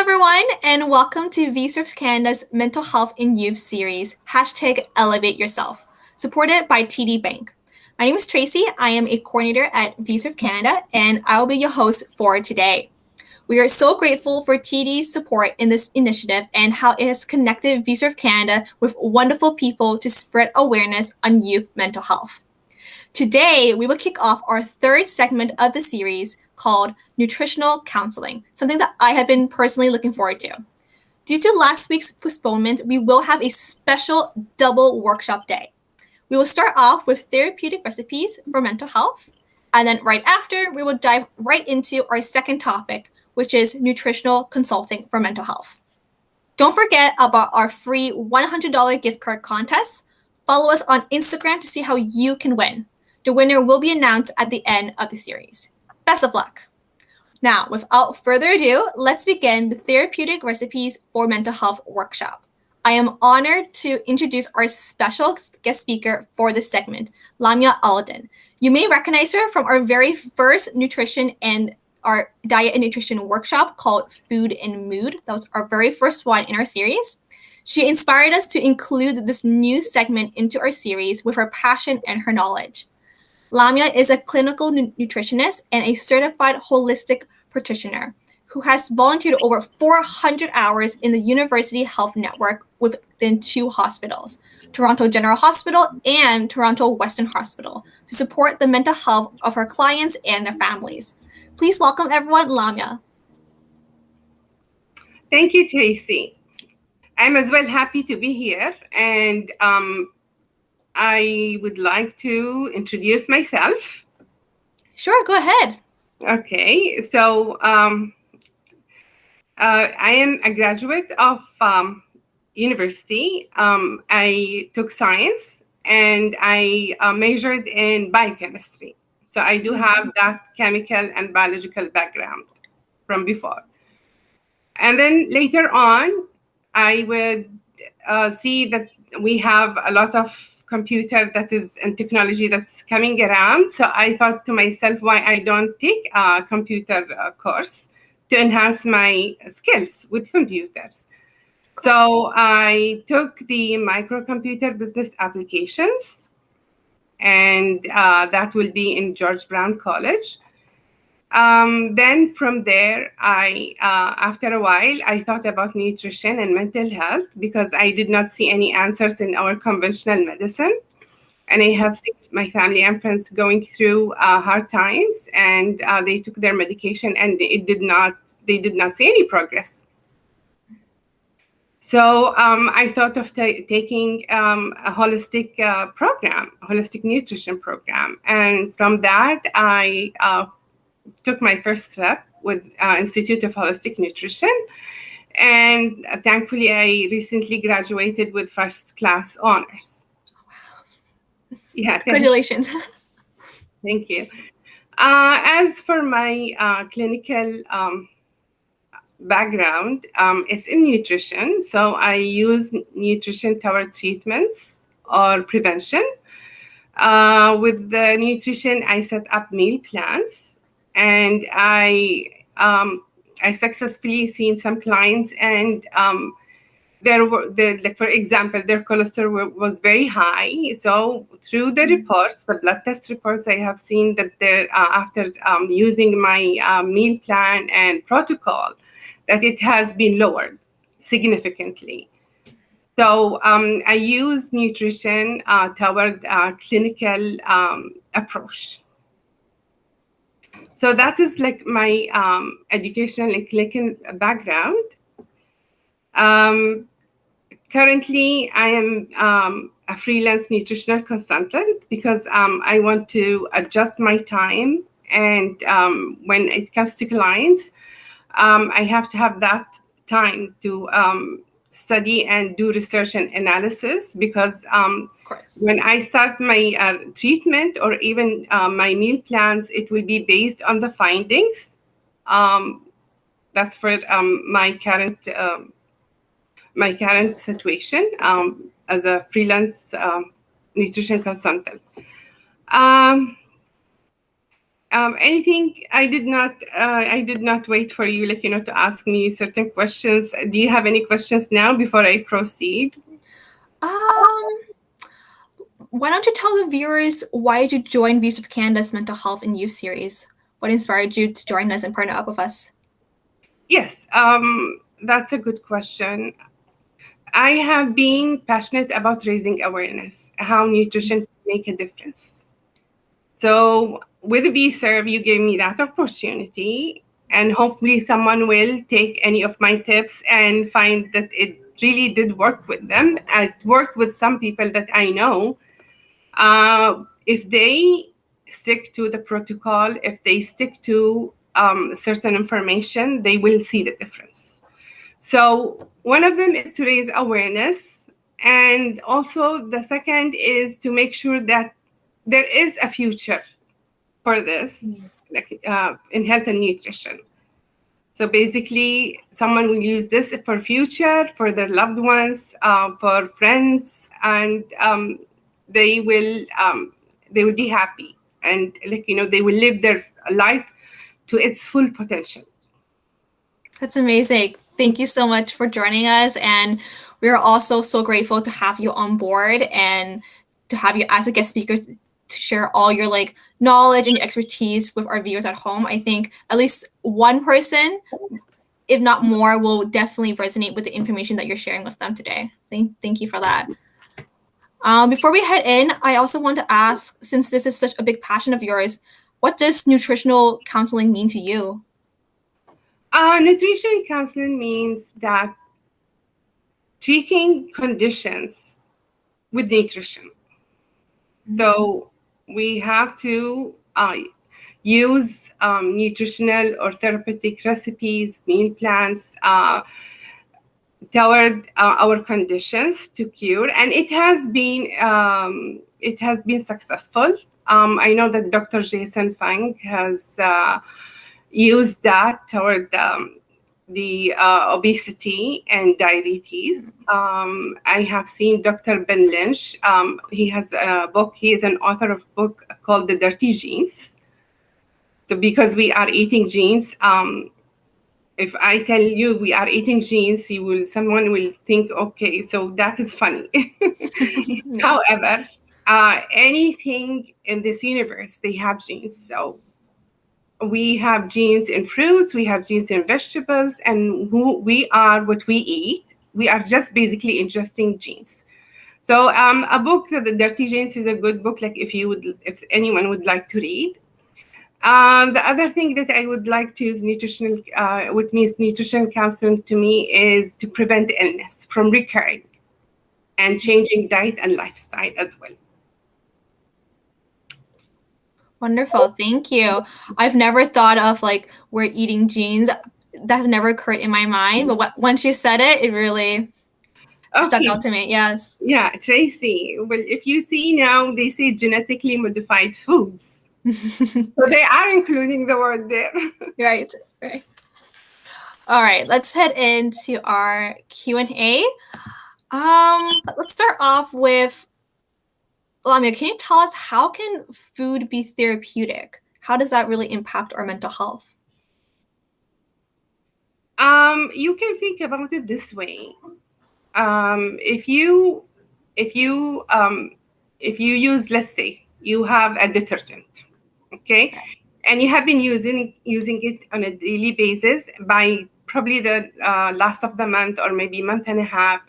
everyone, and welcome to VSurf Canada's Mental Health in Youth series, #Elevate Yourself, supported by TD Bank. My name is Tracy. I am a coordinator at VSurf Canada, and I will be your host for today. We are so grateful for TD's support in this initiative and how it has connected VSurf Canada with wonderful people to spread awareness on youth mental health. Today, we will kick off our third segment of the series called Nutritional Counseling, something that I have been personally looking forward to. Due to last week's postponement, we will have a special double workshop day. We will start off with therapeutic recipes for mental health, and then right after, we will dive right into our second topic, which is nutritional consulting for mental health. Don't forget about our free $100 gift card contest. Follow us on Instagram to see how you can win. The winner will be announced at the end of the series. Best of luck. Now, without further ado, let's begin the Therapeutic Recipes for Mental Health workshop. I am honored to introduce our special guest speaker for this segment, Lamia Alden. You may recognize her from our very first nutrition and our diet and nutrition workshop called Food and Mood. That was our very first one in our series. She inspired us to include this new segment into our series with her passion and her knowledge. Lamia is a clinical nutritionist and a certified holistic practitioner who has volunteered over 400 hours in the University Health Network within 2 hospitals, Toronto General Hospital and Toronto Western Hospital, to support the mental health of her clients and their families. Please welcome everyone, Lamia. Thank you, Tracy. I'm as well happy to be here, and I would like to introduce myself. Sure, go ahead. Okay, so I am a graduate of university. I took science and I majored in biochemistry. So I do have that chemical and biological background from before. And then later on, I would see that we have a lot of computer that is and technology that's coming around. So I thought to myself, why I don't take a computer course to enhance my skills with computers. So I took the microcomputer business applications, and that will be in George Brown College. Then from there, after a while, I thought about nutrition and mental health because I did not see any answers in our conventional medicine. And I have seen my family and friends going through hard times, and they took their medication and they did not see any progress. So I thought of taking a holistic program, a holistic nutrition program. And from that, I took my first step with Institute of Holistic Nutrition. And thankfully, I recently graduated with first class honors. Wow. Yeah. Congratulations. Thank you. As for my clinical background, it's in nutrition. So I use nutrition toward treatments or prevention. With the nutrition, I set up meal plans. And I successfully seen some clients, and for example, their cholesterol was very high. So through the reports, the blood test reports, I have seen that after using my meal plan and protocol, that it has been lowered significantly. So I use nutrition toward a clinical approach. So that is like my educational and clinical background. Currently, I am a freelance nutritional consultant because I want to adjust my time. And when it comes to clients, I have to have that time to study and do research and analysis because when I start my treatment or even my meal plans, it will be based on the findings. That's for my current situation as a freelance nutrition consultant. Anything? I did not wait for you, to ask me certain questions. Do you have any questions now before I proceed? Um, why don't you tell the viewers why did you join Views of Canada's Mental Health and Youth series? What inspired you to join us and partner up with us? Yes, that's a good question. I have been passionate about raising awareness, how nutrition can make a difference. So with BServe, you gave me that opportunity, and hopefully someone will take any of my tips and find that it really did work with them. It worked with some people that I know. If they stick to the protocol, if they stick to certain information, they will see the difference. So one of them is to raise awareness. And also the second is to make sure that there is a future for this, in health and nutrition. So basically, someone will use this for future, for their loved ones, for friends, and they will be happy, and they will live their life to its full potential. That's amazing. Thank you so much for joining us. And we are also so grateful to have you on board and to have you as a guest speaker to share all your knowledge and expertise with our viewers at home. I think at least one person, if not more, will definitely resonate with the information that you're sharing with them today. Thank you for that. Before we head in, I also want to ask, since this is such a big passion of yours, what does nutritional counseling mean to you? Nutrition counseling means that treating conditions with nutrition. So we have to use nutritional or therapeutic recipes, meal plans toward our conditions to cure, and it has been successful. I know that Dr. Jason Fung has used that toward the obesity and diabetes. I have seen Dr. Ben Lynch. He has a book. He is an author of a book called The Dirty Genes. So because we are eating genes, if I tell you we are eating genes, someone will think, okay, so that is funny. However, anything in this universe, they have genes. So we have genes in fruits, we have genes in vegetables, and we are what we eat. We are just basically ingesting genes. So a book, The Dirty Genes, is a good book, if anyone would like to read. The other thing that I would like to use which means nutrition counseling to me, is to prevent illness from recurring and changing diet and lifestyle as well. Wonderful. Thank you. I've never thought of we're eating genes. That's never occurred in my mind. But once you said it, it really stuck out to me. Yes. Yeah, Tracy. Well, if you see now, they say genetically modified foods. So they are including the word there. Right. All right. Let's head into our Q&A. Let's start off with, Lamia, can you tell us, how can food be therapeutic? How does that really impact our mental health? You can think about it this way. If you use, let's say, you have a detergent, okay, and you have been using it on a daily basis, by probably the last of the month or maybe month and a half,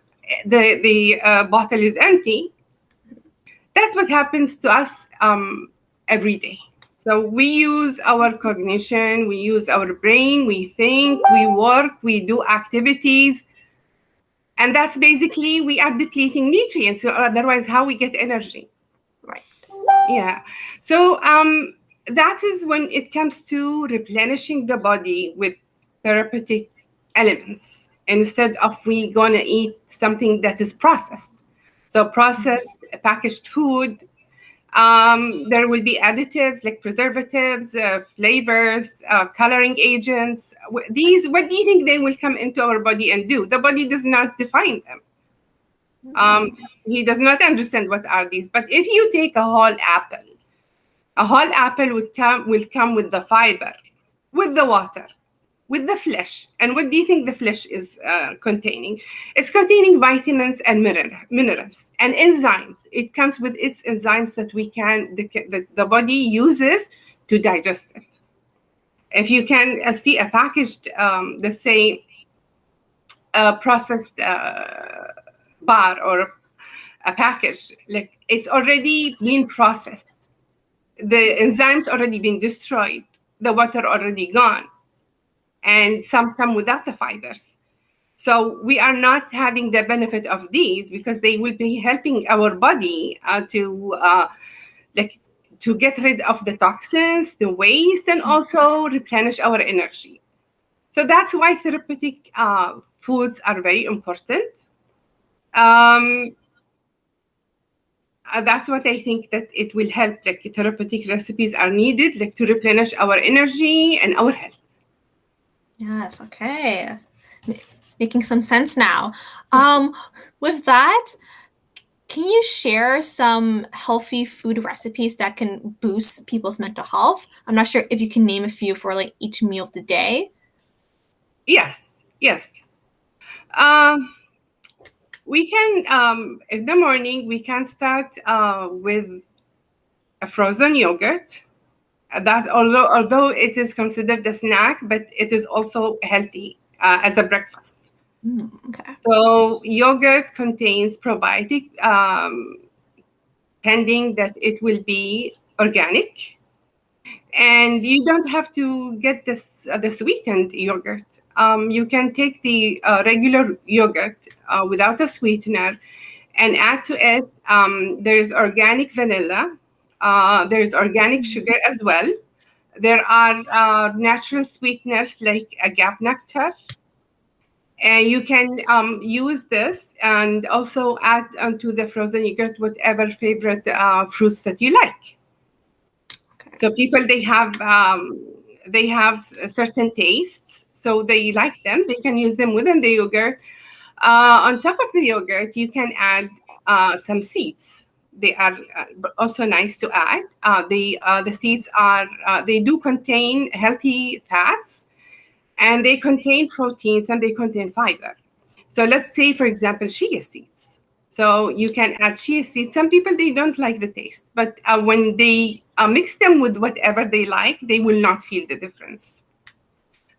the bottle is empty. That's what happens to us every day. So we use our cognition, we use our brain, we think, we work, we do activities. And that's basically, we are depleting nutrients. So otherwise, how we get energy? Right. Yeah. So that is when it comes to replenishing the body with therapeutic elements, instead of we gonna eat something that is processed. So processed, packaged food, there will be additives like preservatives, flavors, coloring agents. What do you think they will come into our body and do? The body does not define them. He does not understand what are these. But if you take a whole apple A whole apple will come with the fiber, with the water, with the flesh. And what do you think the flesh is containing? It's containing vitamins and minerals and enzymes. It comes with its enzymes that the body uses to digest it. If you can see a packaged, let's say, a processed bar or a package, like it's already been processed. The enzymes already been destroyed, the water already gone, and some come without the fibers. So we are not having the benefit of these because they will be helping our body to get rid of the toxins, the waste, and also replenish our energy. So that's why therapeutic foods are very important. Um, that's what I think that it will help. Like therapeutic recipes are needed, like to replenish our energy and our health. Yes, okay. Making some sense now. With that, can you share some healthy food recipes that can boost people's mental health? I'm not sure if you can name a few for like each meal of the day. Yes. Um, we can, in the morning, we can start with a frozen yogurt. That although it is considered a snack, but it is also healthy as a breakfast. Okay. So yogurt contains probiotic, pending that it will be organic, and you don't have to get the sweetened yogurt. You can take the regular yogurt without a sweetener and add to it. There's organic vanilla. There's organic sugar as well. There are natural sweeteners like agave nectar. And you can use this and also add onto the frozen yogurt whatever favorite fruits that you like. Okay. So people they have certain tastes, so they like them. They can use them within the yogurt. On top of the yogurt, you can add some seeds. They are also nice to add. The seeds they do contain healthy fats, and they contain proteins and they contain fiber. So let's say, for example, chia seeds. So you can add chia seeds. Some people, they don't like the taste, but when they mix them with whatever they like, they will not feel the difference.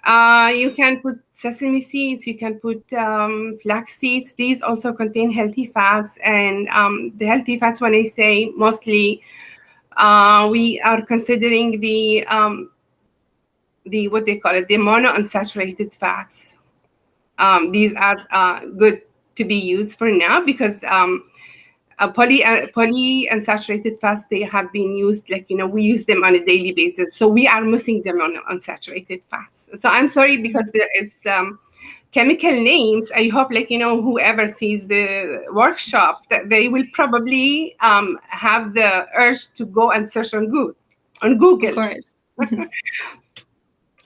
You can put sesame seeds, you can put flax seeds. These also contain healthy fats. And the healthy fats, when I say mostly, we are considering the what they call it, the monounsaturated fats. These are good to be used for now because polyunsaturated fats, they have been used, like, we use them on a daily basis. So we are missing them on unsaturated fats. So I'm sorry because there is chemical names. I hope, whoever sees the workshop, that they will probably have the urge to go and search on Google. Of course.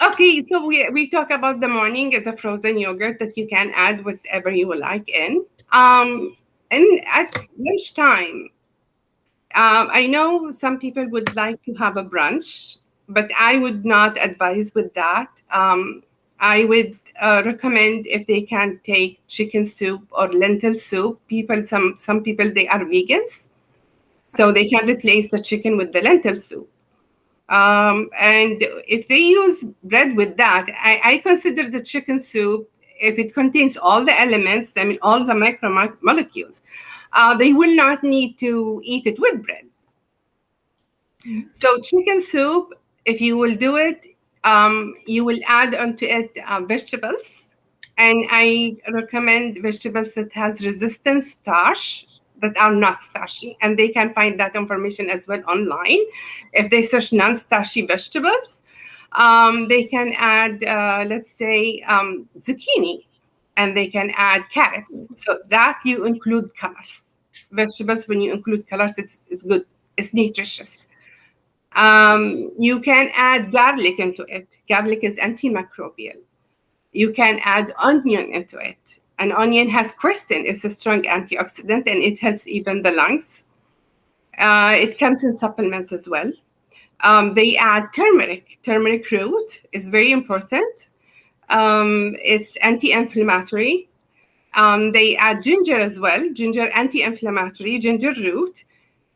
Okay, so we talk about the morning as a frozen yogurt that you can add whatever you like in. And at lunchtime, I know some people would like to have a brunch, but I would not advise with that. I would recommend if they can take chicken soup or lentil soup. Some people, they are vegans, so they can replace the chicken with the lentil soup. And if they use bread with that, I consider the chicken soup, if it contains all the elements, all the macromolecules, they will not need to eat it with bread. So chicken soup, if you will do it, you will add onto it vegetables. And I recommend vegetables that has resistant starch, that are not starchy. And they can find that information as well online. If they search non-starchy vegetables, they can add, let's say, zucchini, and they can add carrots. So that you include colors. Vegetables, when you include colors, it's good. It's nutritious. You can add garlic into it. Garlic is antimicrobial. You can add onion into it. An onion has quercetin. It's a strong antioxidant, and it helps even the lungs. It comes in supplements as well. They add turmeric. Turmeric root is very important. It's anti-inflammatory. They add ginger as well. Ginger, anti-inflammatory, ginger root.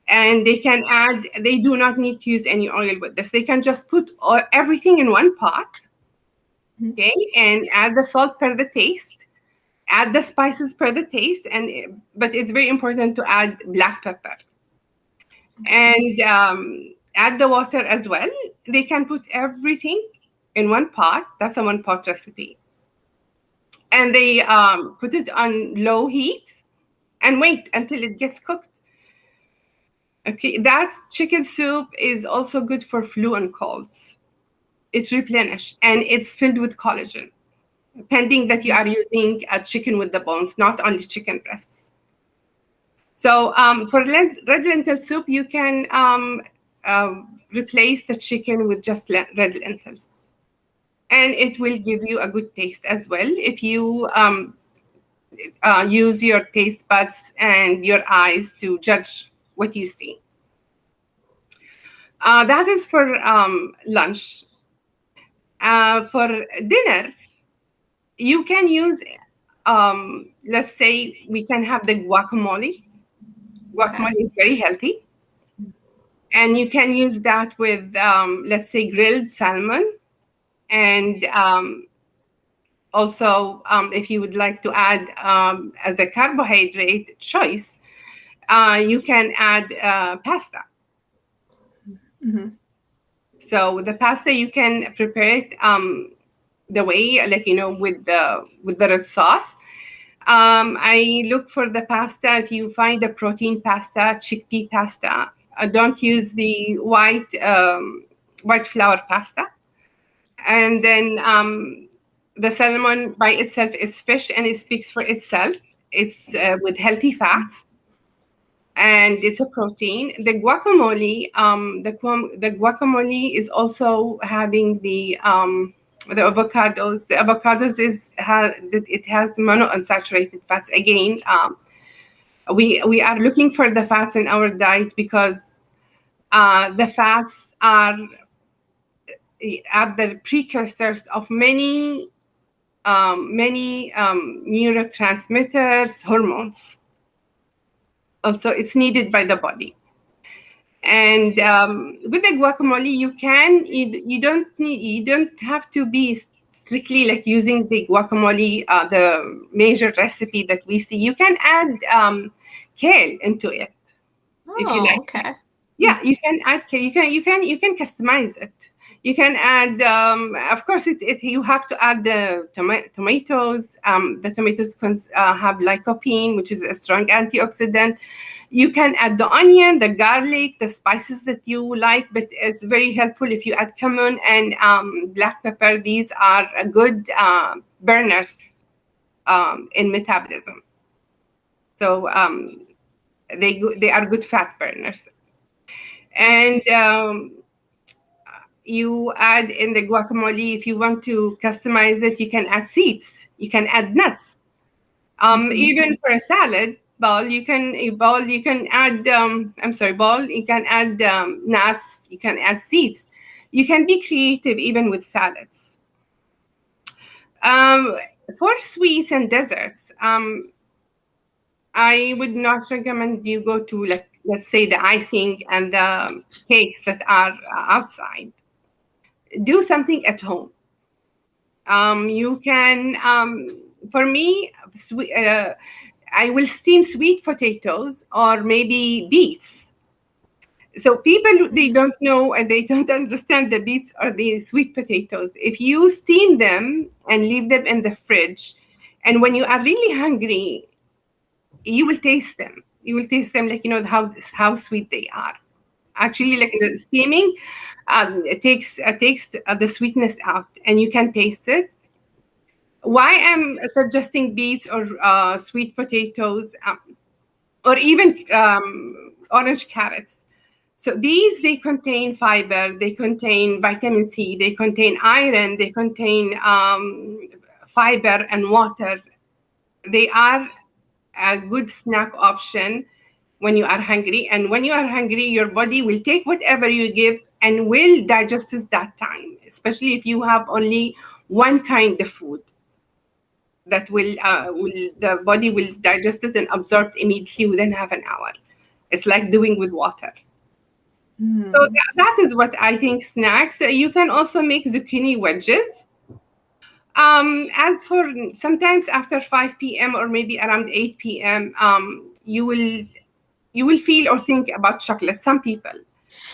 And they do not need to use any oil with this. They can just put everything in one pot, okay, and add the salt per the taste, add the spices per the taste, but it's very important to add black pepper. And add the water as well. They can put everything in one pot. That's a one pot recipe. And they put it on low heat and wait until it gets cooked. Okay, that chicken soup is also good for flu and colds. It's replenished and it's filled with collagen, pending that you are using a chicken with the bones, not only chicken breasts. So for red lentil soup, you can replace the chicken with just red lentils. And it will give you a good taste as well if you use your taste buds and your eyes to judge what you see. That is for lunch. For dinner, you can use, let's say, we can have the guacamole. Guacamole is very healthy. And you can use that with, let's say, grilled salmon. And also, if you would like to add as a carbohydrate choice, you can add pasta. Mm-hmm. So the pasta, you can prepare it the way, like, with the red sauce. I look for the pasta. If you find a protein pasta, chickpea pasta, don't use the white flour pasta. And then the salmon by itself is fish, and it speaks for itself. It's with healthy fats, and it's a protein. The guacamole, the guacamole is also having the avocados. The avocados it has monounsaturated fats. Again, we are looking for the fats in our diet because the fats are the precursors of many neurotransmitters, hormones. Also, it's needed by the body. And with the guacamole, you don't have to be strictly like using the guacamole, the major recipe that we see. You can add kale into it if you like. Okay. Yeah, you can add kale. You can customize it. You can add, of course, you have to add the tomatoes. The tomatoes have lycopene, which is a strong antioxidant. You can add the onion, the garlic, the spices that you like, but it's very helpful if you add cumin and black pepper. These are good burners in metabolism. So they are good fat burners. And you add in the guacamole, if you want to customize it, you can add seeds, you can add nuts. Even for a salad bowl, you can add you can add nuts, you can add seeds. You can be creative even with salads. For sweets and desserts, I would not recommend you go to, like, let's say, the icing and the cakes that are outside. Do something at home. You can, for me, I will steam sweet potatoes or maybe beets. So people, they don't know and they don't understand the beets or the sweet potatoes. If you steam them and leave them in the fridge, and when you are really hungry, you will taste them. You will taste them, like, how sweet they are. Actually, like, the steaming, it takes the sweetness out, and you can taste it. Why I'm suggesting beets or sweet potatoes, or even orange carrots. So they contain fiber, they contain vitamin C, they contain iron, they contain fiber and water. They are a good snack option when you are hungry. And when you are hungry, your body will take whatever you give and will digest it that time, especially if you have only one kind of food that will the body will digest it and absorb immediately within half an hour. It's like doing with water. So that is what I think snacks. You can also make zucchini wedges. As for sometimes after 5 p.m. or maybe around 8 p.m., you will feel or think about chocolate. Some people.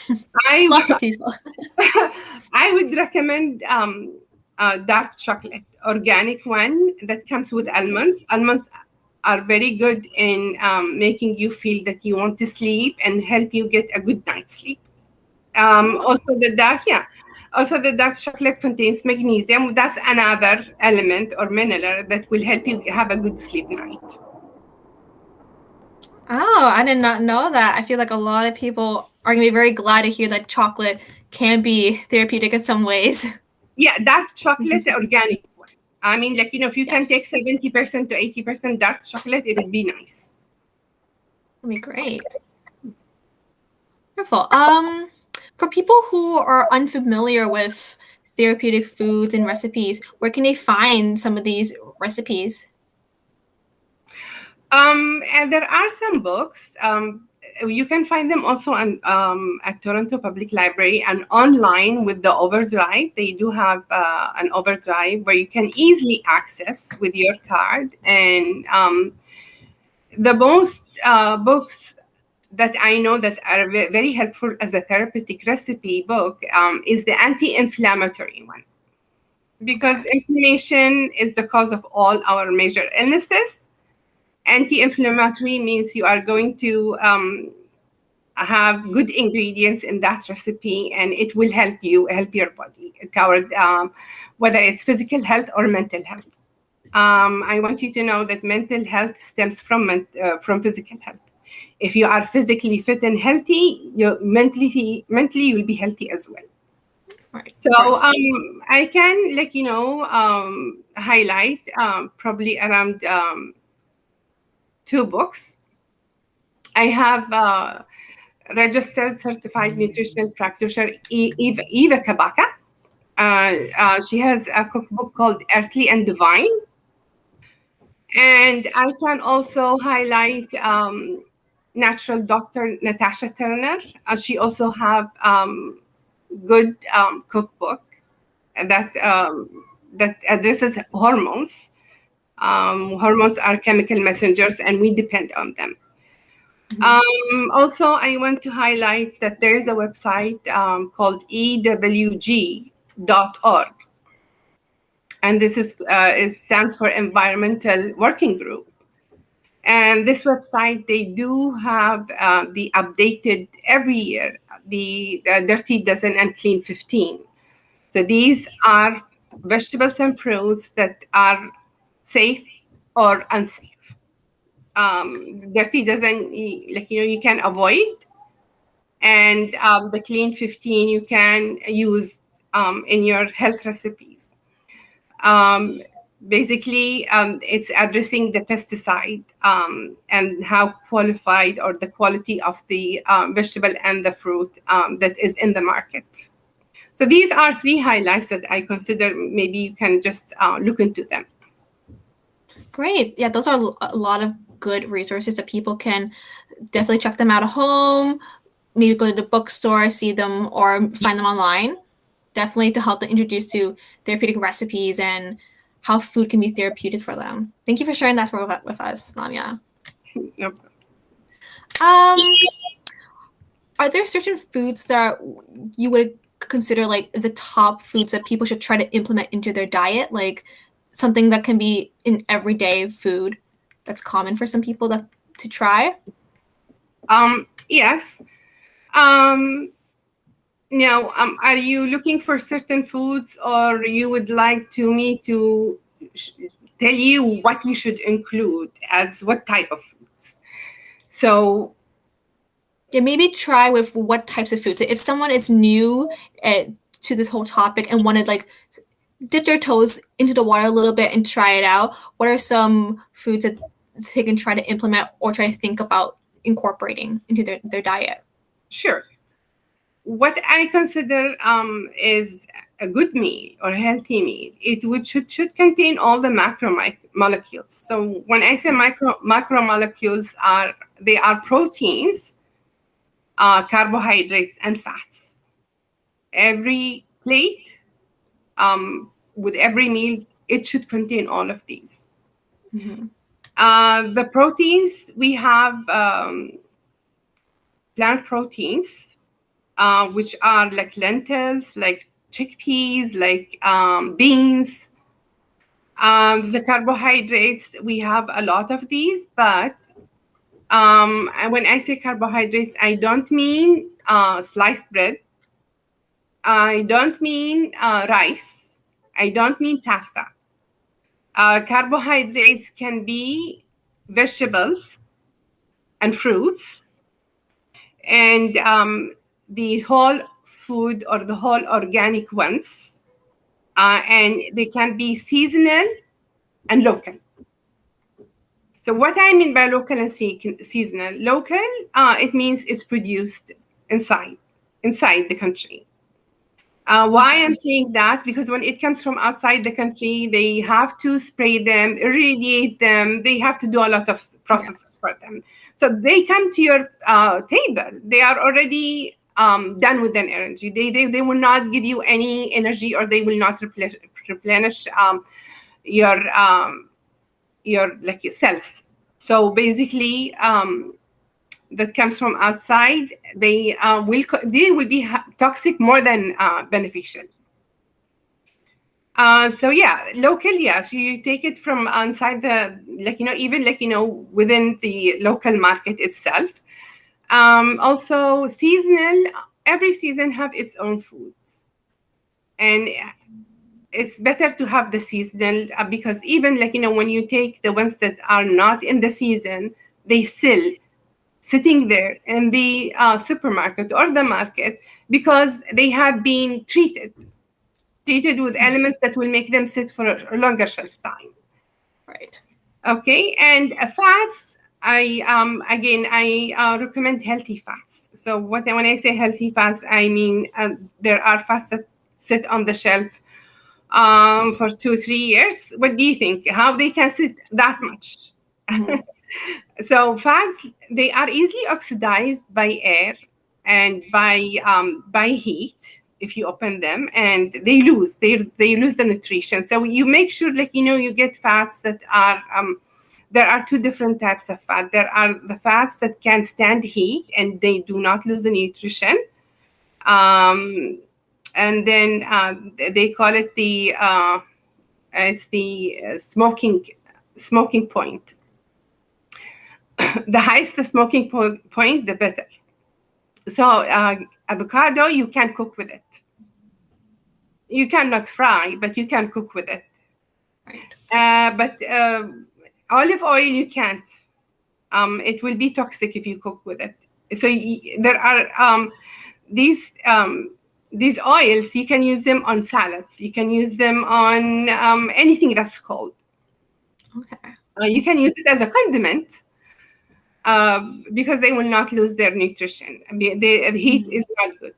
Lots I of people. I would recommend dark chocolate, organic one that comes with almonds. Almonds are very good in making you feel that you want to sleep and help you get a good night's sleep. Also the dark, yeah. Also the dark chocolate contains magnesium. That's another element or mineral that will help you have a good sleep night. Oh, I did not know that. I feel like a lot of people are going to be very glad to hear that chocolate can be therapeutic in some ways. Yeah, dark chocolate, organic one. I mean, like, if you can take Yes. 70% to 80% dark chocolate, it would be nice. That'd be great. Wonderful. For people who are unfamiliar with therapeutic foods and recipes, where can they find some of these recipes? And there are some books. You can find them also on at Toronto Public Library and online with the Overdrive. They do have an Overdrive where you can easily access with your card. And the most books that I know that are very helpful as a therapeutic recipe book is the anti-inflammatory one, because inflammation is the cause of all our major illnesses. Anti-inflammatory means you are going to have good ingredients in that recipe, and it will help your body toward whether it's physical health or mental health. I want you to know that mental health stems from physical health. If you are physically fit and healthy, you mentally you'll be healthy as well. Right. So I can highlight probably around 2 books. I have registered certified nutritional practitioner Eva Kabaka. She has a cookbook called Earthly and Divine. And I can also highlight natural doctor Natasha Turner. She also have good cookbook that addresses hormones. Hormones are chemical messengers, and we depend on them. Also, I want to highlight that there is a website called ewg.org. And this is it stands for Environmental Working Group. And this website, they do have the updated every year, the Dirty Dozen and Clean 15. So these are vegetables and fruits that are safe or unsafe. Dirty Dozen, you can avoid. And the Clean 15 you can use in your health recipes. Basically, it's addressing the pesticide and how qualified or the quality of the vegetable and the fruit that is in the market. So these are 3 highlights that I consider maybe you can just look into them. Great. Yeah, those are a lot of good resources that people can definitely check them out at home, maybe go to the bookstore, see them, or find them online. Definitely to help them introduce to therapeutic recipes and how food can be therapeutic for them. Thank you for sharing that with us, Lamia. Yep. Are there certain foods that you would consider like the top foods that people should try to implement into their diet? Like something that can be an everyday food that's common for some people to try? Yes. Now, are you looking for certain foods, or you would like me to tell you what you should include as what type of foods? So, yeah, maybe try with what types of foods. If someone is new to this whole topic and wanted like dip their toes into the water a little bit and try it out, what are some foods that they can try to implement or try to think about incorporating into their diet? sure. what I consider is a good meal or a healthy meal, it should contain all the molecules. So when I say macromolecules, they are proteins, carbohydrates, and fats. Every plate, with every meal, it should contain all of these. Mm-hmm. The proteins, we have plant proteins, which are like lentils, like chickpeas, like beans. The carbohydrates, we have a lot of these, but and when I say carbohydrates, I don't mean sliced bread. I don't mean rice. I don't mean pasta. Carbohydrates can be vegetables and fruits, and the whole food or the whole organic ones, and they can be seasonal and local. So what I mean by local and seasonal, local, it means it's produced inside the country. Why I'm saying that? Because when it comes from outside the country, they have to spray them, irradiate them. They have to do a lot of processes for them. So they come to your table. They are already done with their energy. They will not give you any energy, or they will not replenish your like your cells. So basically, that comes from outside, they will be toxic more than beneficial. So yeah, local, yes, you take it from inside the, like, even like, within the local market itself. Also seasonal, every season have its own foods. And it's better to have the seasonal, because even like, when you take the ones that are not in the season, they still sitting there in the supermarket or the market, because they have been treated with elements that will make them sit for a longer shelf time. Right. Okay, and fats, I recommend healthy fats. So when I say healthy fats, I mean there are fats that sit on the shelf for 2-3 years. What do you think? How they can sit that much? Mm-hmm. So fats, they are easily oxidized by air and by heat if you open them, and they lose the nutrition. So you make sure, like, you get fats that are there are two different types of fat. There are the fats that can stand heat and they do not lose the nutrition. And then they call it it's the smoking point. The highest the smoking point, the better. So avocado, you can cook with it. You cannot fry, but you can cook with it. Right. But olive oil, you can't. It will be toxic if you cook with it. So there are these oils. You can use them on salads. You can use them on anything that's cold. Okay. You can use it as a condiment. Because they will not lose their nutrition. I mean, the heat is not good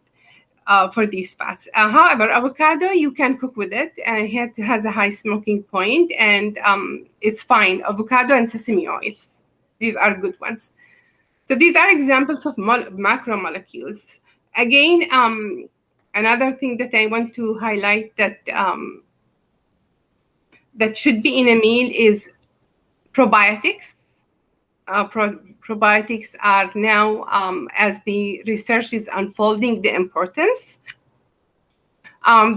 for these fats. However, avocado, you can cook with it, and it has a high smoking point, and it's fine. Avocado and sesame oils, these are good ones. So these are examples of macromolecules. Again, another thing that I want to highlight that should be in a meal is probiotics. Probiotics are now, as the research is unfolding, the importance.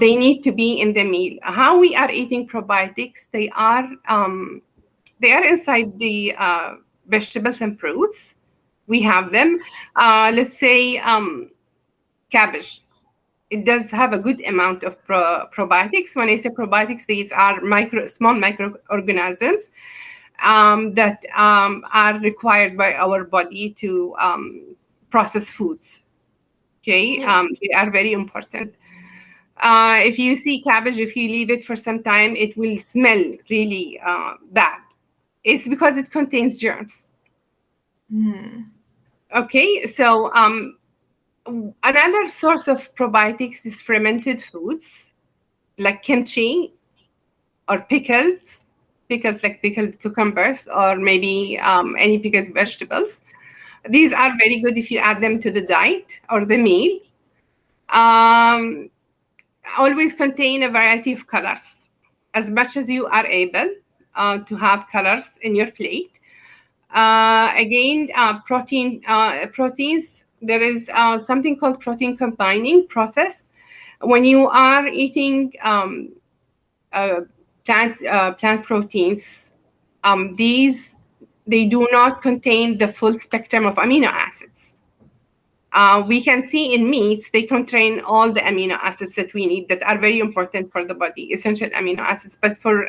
They need to be in the meal. How we are eating probiotics? They are inside the vegetables and fruits. We have them. Let's say cabbage. It does have a good amount of probiotics. When I say probiotics, these are small microorganisms that are required by our body to process foods. Okay, they are very important. If you see cabbage, if you leave it for some time, it will smell really bad. It's because it contains germs. Okay, so Another source of probiotics is fermented foods like kimchi or pickles like pickled cucumbers or maybe any pickled vegetables. These are very good if you add them to the diet or the meal. Um, Always contain a variety of colors, as much as you are able to have colors in your plate. Again, proteins. There is something called protein combining process. When you are eating uh, plant proteins, these they do not contain the full spectrum of amino acids. We can see in meats, they contain all the amino acids that we need that are very important for the body, essential amino acids. But for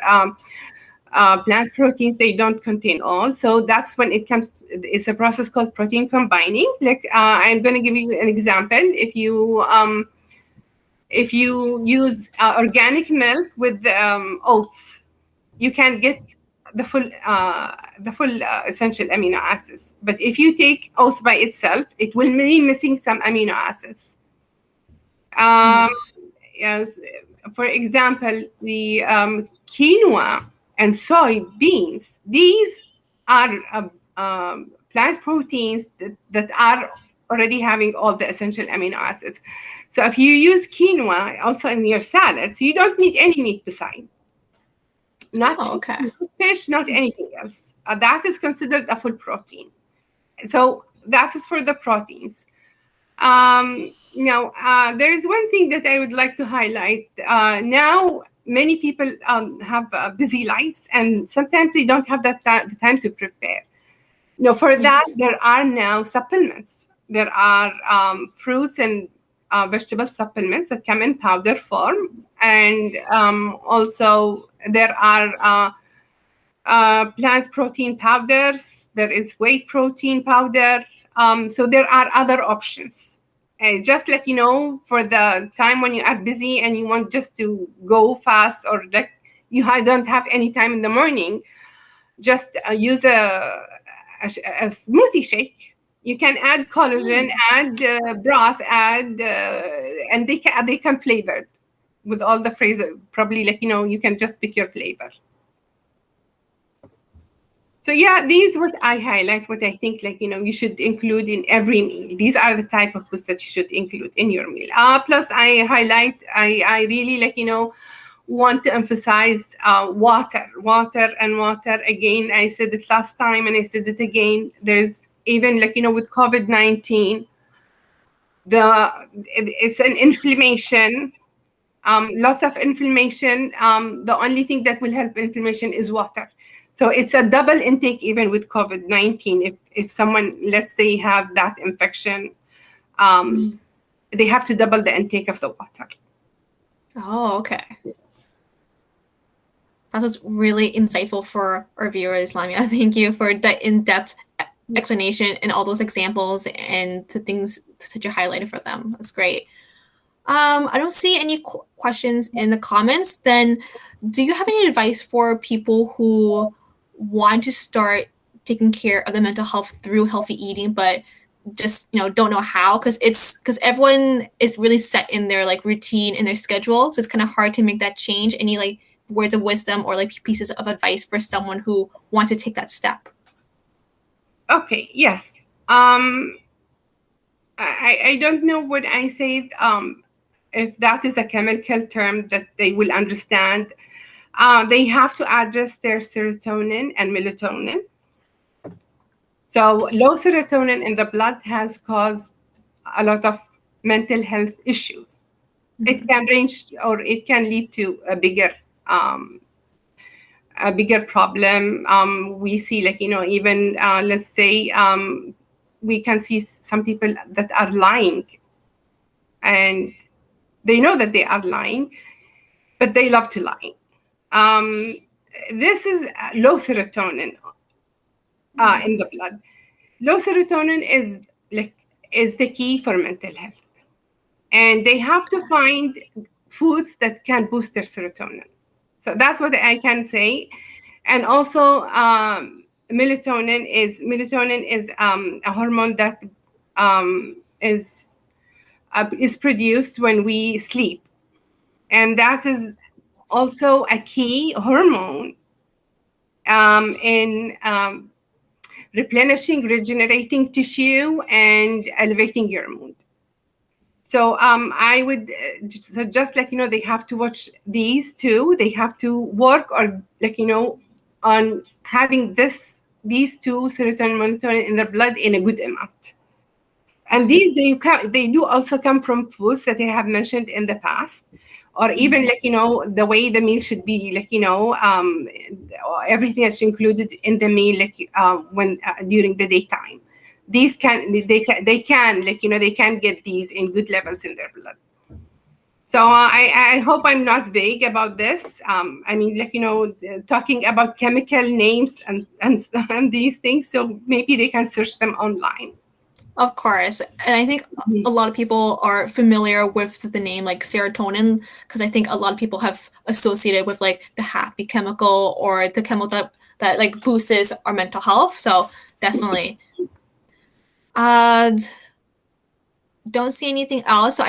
plant proteins, they don't contain all. So that's when it comes, it's a process called protein combining. Like I'm going to give you an example. If you use organic milk with oats, you can get the full essential amino acids. But if you take oats by itself, it will be missing some amino acids. Um, yes, for example, the quinoa and soybeans. These are plant proteins that are already having all the essential amino acids. So if you use quinoa also in your salads, you don't need any meat beside. Not Oh, chicken, okay. not fish, not anything else. That is considered a full protein. So that is for the proteins. Now, there is one thing that I would like to highlight. Now, many people have busy lives, and sometimes they don't have the time to prepare. No, for that, Yes. there are now supplements. There are fruits and vegetable supplements that come in powder form. And also, there are plant protein powders. There is whey protein powder. So there are other options. Just like, for the time when you are busy and you want just to go fast, or like don't have any time in the morning, just use a smoothie shake. You can add collagen, add broth, and they come flavored with all the flavors. Probably like you can just pick your flavor. So yeah, these what I highlight, what I think like you should include in every meal. These are the type of foods that you should include in your meal. Plus I highlight, I really like want to emphasize water and water. Again, I said it last time and I said it again. There's even like with COVID-19, it's an inflammation. Lots of inflammation. The only thing that will help inflammation is water. So it's a double intake even with COVID-19. If someone, let's say, have that infection, they have to double the intake of the water. Oh, okay. That was really insightful for our viewers, Lamia. Thank you for the in-depth explanation and all those examples and the things that you highlighted for them. That's great. I don't see any questions in the comments. Then, do you have any advice for people who want to start taking care of their mental health through healthy eating, but just don't know how? Because everyone is really set in their like routine and their schedule, so it's kind of hard to make that change. Any like words of wisdom or like pieces of advice for someone who wants to take that step? Okay. Yes. I don't know what I said. If that is a chemical term that they will understand, they have to address their serotonin and melatonin. So low serotonin in the blood has caused a lot of mental health issues. Mm-hmm. It can range, or it can lead to a bigger problem. We see like even let's say we can see some people that are lying, and they know that they are lying, but they love to lie. This is low serotonin in the blood. Low serotonin is the key for mental health, and they have to find foods that can boost their serotonin. So that's what I can say. And also, melatonin is a hormone that is is produced when we sleep. And that is also a key hormone in replenishing, regenerating tissue, and elevating your mood. So I would suggest, they have to watch these two. They have to work, or on having these two, serotonin, melatonin, in their blood in a good amount. And these they do also come from foods that I have mentioned in the past, or even the way the meal should be, everything that's included in the meal, when during the daytime. These they can get these in good levels in their blood. So I hope I'm not vague about this. Talking about chemical names and these things, so maybe they can search them online. Of course. And I think a lot of people are familiar with the name like serotonin, because I think a lot of people have associated with like the happy chemical, or the chemical that like boosts our mental health. So definitely. Don't see anything else. So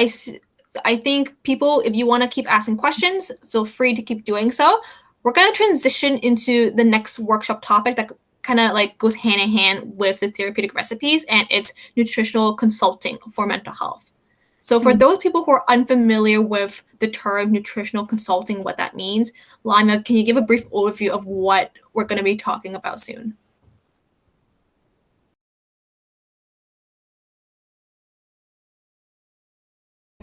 I think people, if you want to keep asking questions, feel free to keep doing so. We're going to transition into the next workshop topic that kind of like goes hand in hand with the therapeutic recipes, and it's nutritional consulting for mental health. So for those people who are unfamiliar with the term nutritional consulting, what that means, Lima, can you give a brief overview of what we're going to be talking about soon?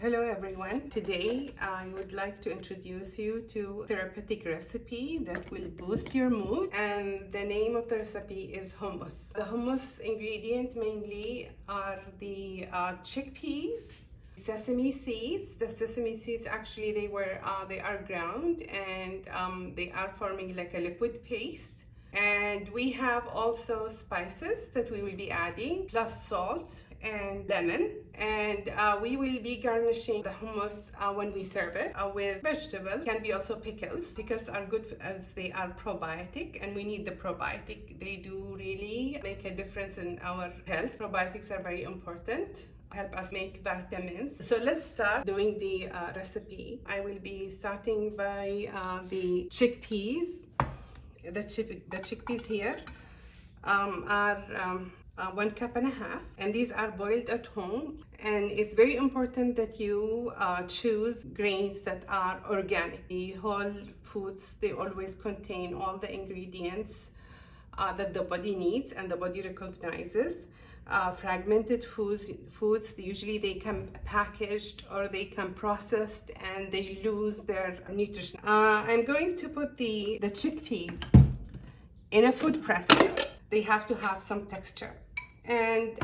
Hello everyone. Today I would like to introduce you to a therapeutic recipe that will boost your mood, and the name of the recipe is hummus. The hummus ingredient mainly are the chickpeas, sesame seeds. The sesame seeds actually they are ground, and they are forming like a liquid paste. And we have also spices that we will be adding, plus salt and lemon. And we will be garnishing the hummus when we serve it with vegetables. Can be also pickles. Pickles are good as they are probiotic, and we need the probiotic. They do really make a difference in our health. Probiotics are very important, help us make vitamins. So let's start doing the recipe. I will be starting by the chickpeas. The chickpeas here are 1.5 cups, and these are boiled at home. And it's very important that you choose grains that are organic. The whole foods, they always contain all the ingredients that the body needs and the body recognizes. Fragmented foods, usually they come packaged or they come processed and they lose their nutrition. I'm going to put the chickpeas in a food processor. They have to have some texture. And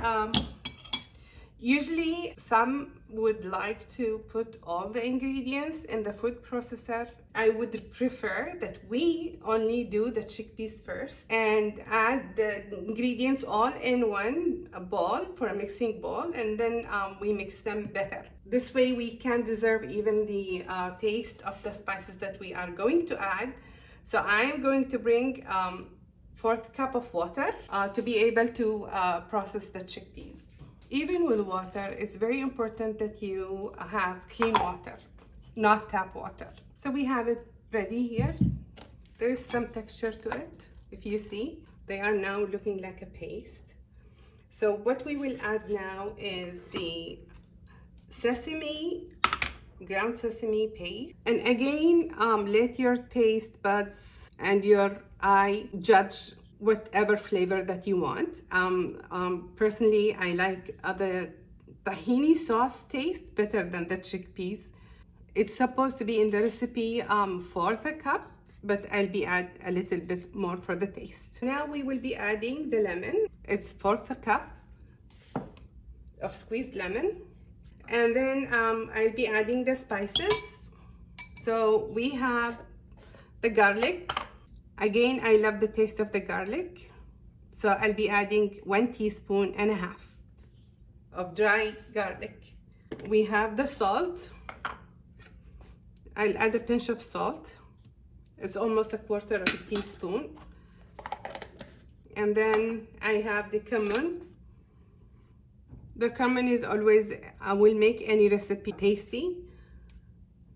usually some would like to put all the ingredients in the food processor. I would prefer that we only do the chickpeas first and add the ingredients all in one bowl for a mixing bowl, and then we mix them better. This way we can reserve even the taste of the spices that we are going to add. So I'm going to bring 1/4 cup of water to be able to process the chickpeas. Even with water, it's very important that you have clean water, not tap water. So we have it ready here. There is some texture to it. If you see, they are now looking like a paste. So what we will add now is the ground sesame paste. And again, let your taste buds and your eye judge whatever flavor that you want. Personally, I like the tahini sauce taste better than the chickpeas. It's supposed to be in the recipe 1/4 cup, but I'll be add a little bit more for the taste. Now we will be adding the lemon. It's 1/4 cup of squeezed lemon. And then I'll be adding the spices. So we have the garlic. Again, I love the taste of the garlic. So I'll be adding 1.5 teaspoons of dry garlic. We have the salt. I'll add a pinch of salt. It's almost 1/4 teaspoon. And then I have the cumin. The common is always, I will make any recipe tasty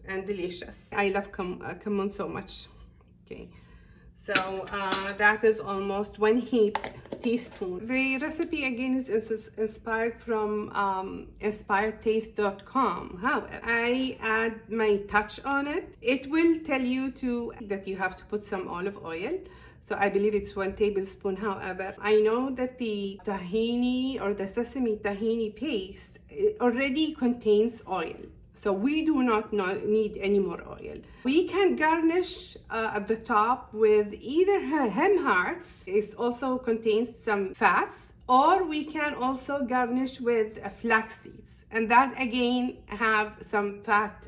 and delicious. I love cumin so much. Okay, so that is almost 1 teaspoon. The recipe again is inspired from inspiredtaste.com. However, I add my touch on it. It will tell you that you have to put some olive oil. So I believe it's 1 tablespoon. However, I know that the tahini or the sesame tahini paste already contains oil. So we do not need any more oil. We can garnish at the top with either hem hearts. It also contains some fats, or we can also garnish with flax seeds. And that again have some fat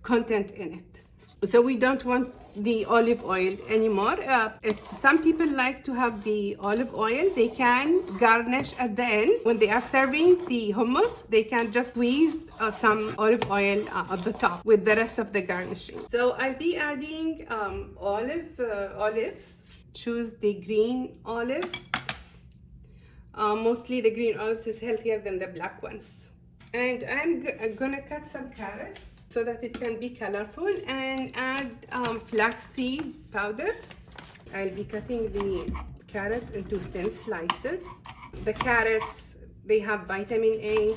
content in it. So we don't want the olive oil anymore. If some people like to have the olive oil, they can garnish at the end. When they are serving the hummus, they can just squeeze some olive oil at the top with the rest of the garnishing. So I'll be adding olives. Choose the green olives. Mostly the green olives is healthier than the black ones. And I'm gonna cut some carrots so that it can be colorful, and add flaxseed powder. I'll be cutting the carrots into thin slices. The carrots, they have vitamin A.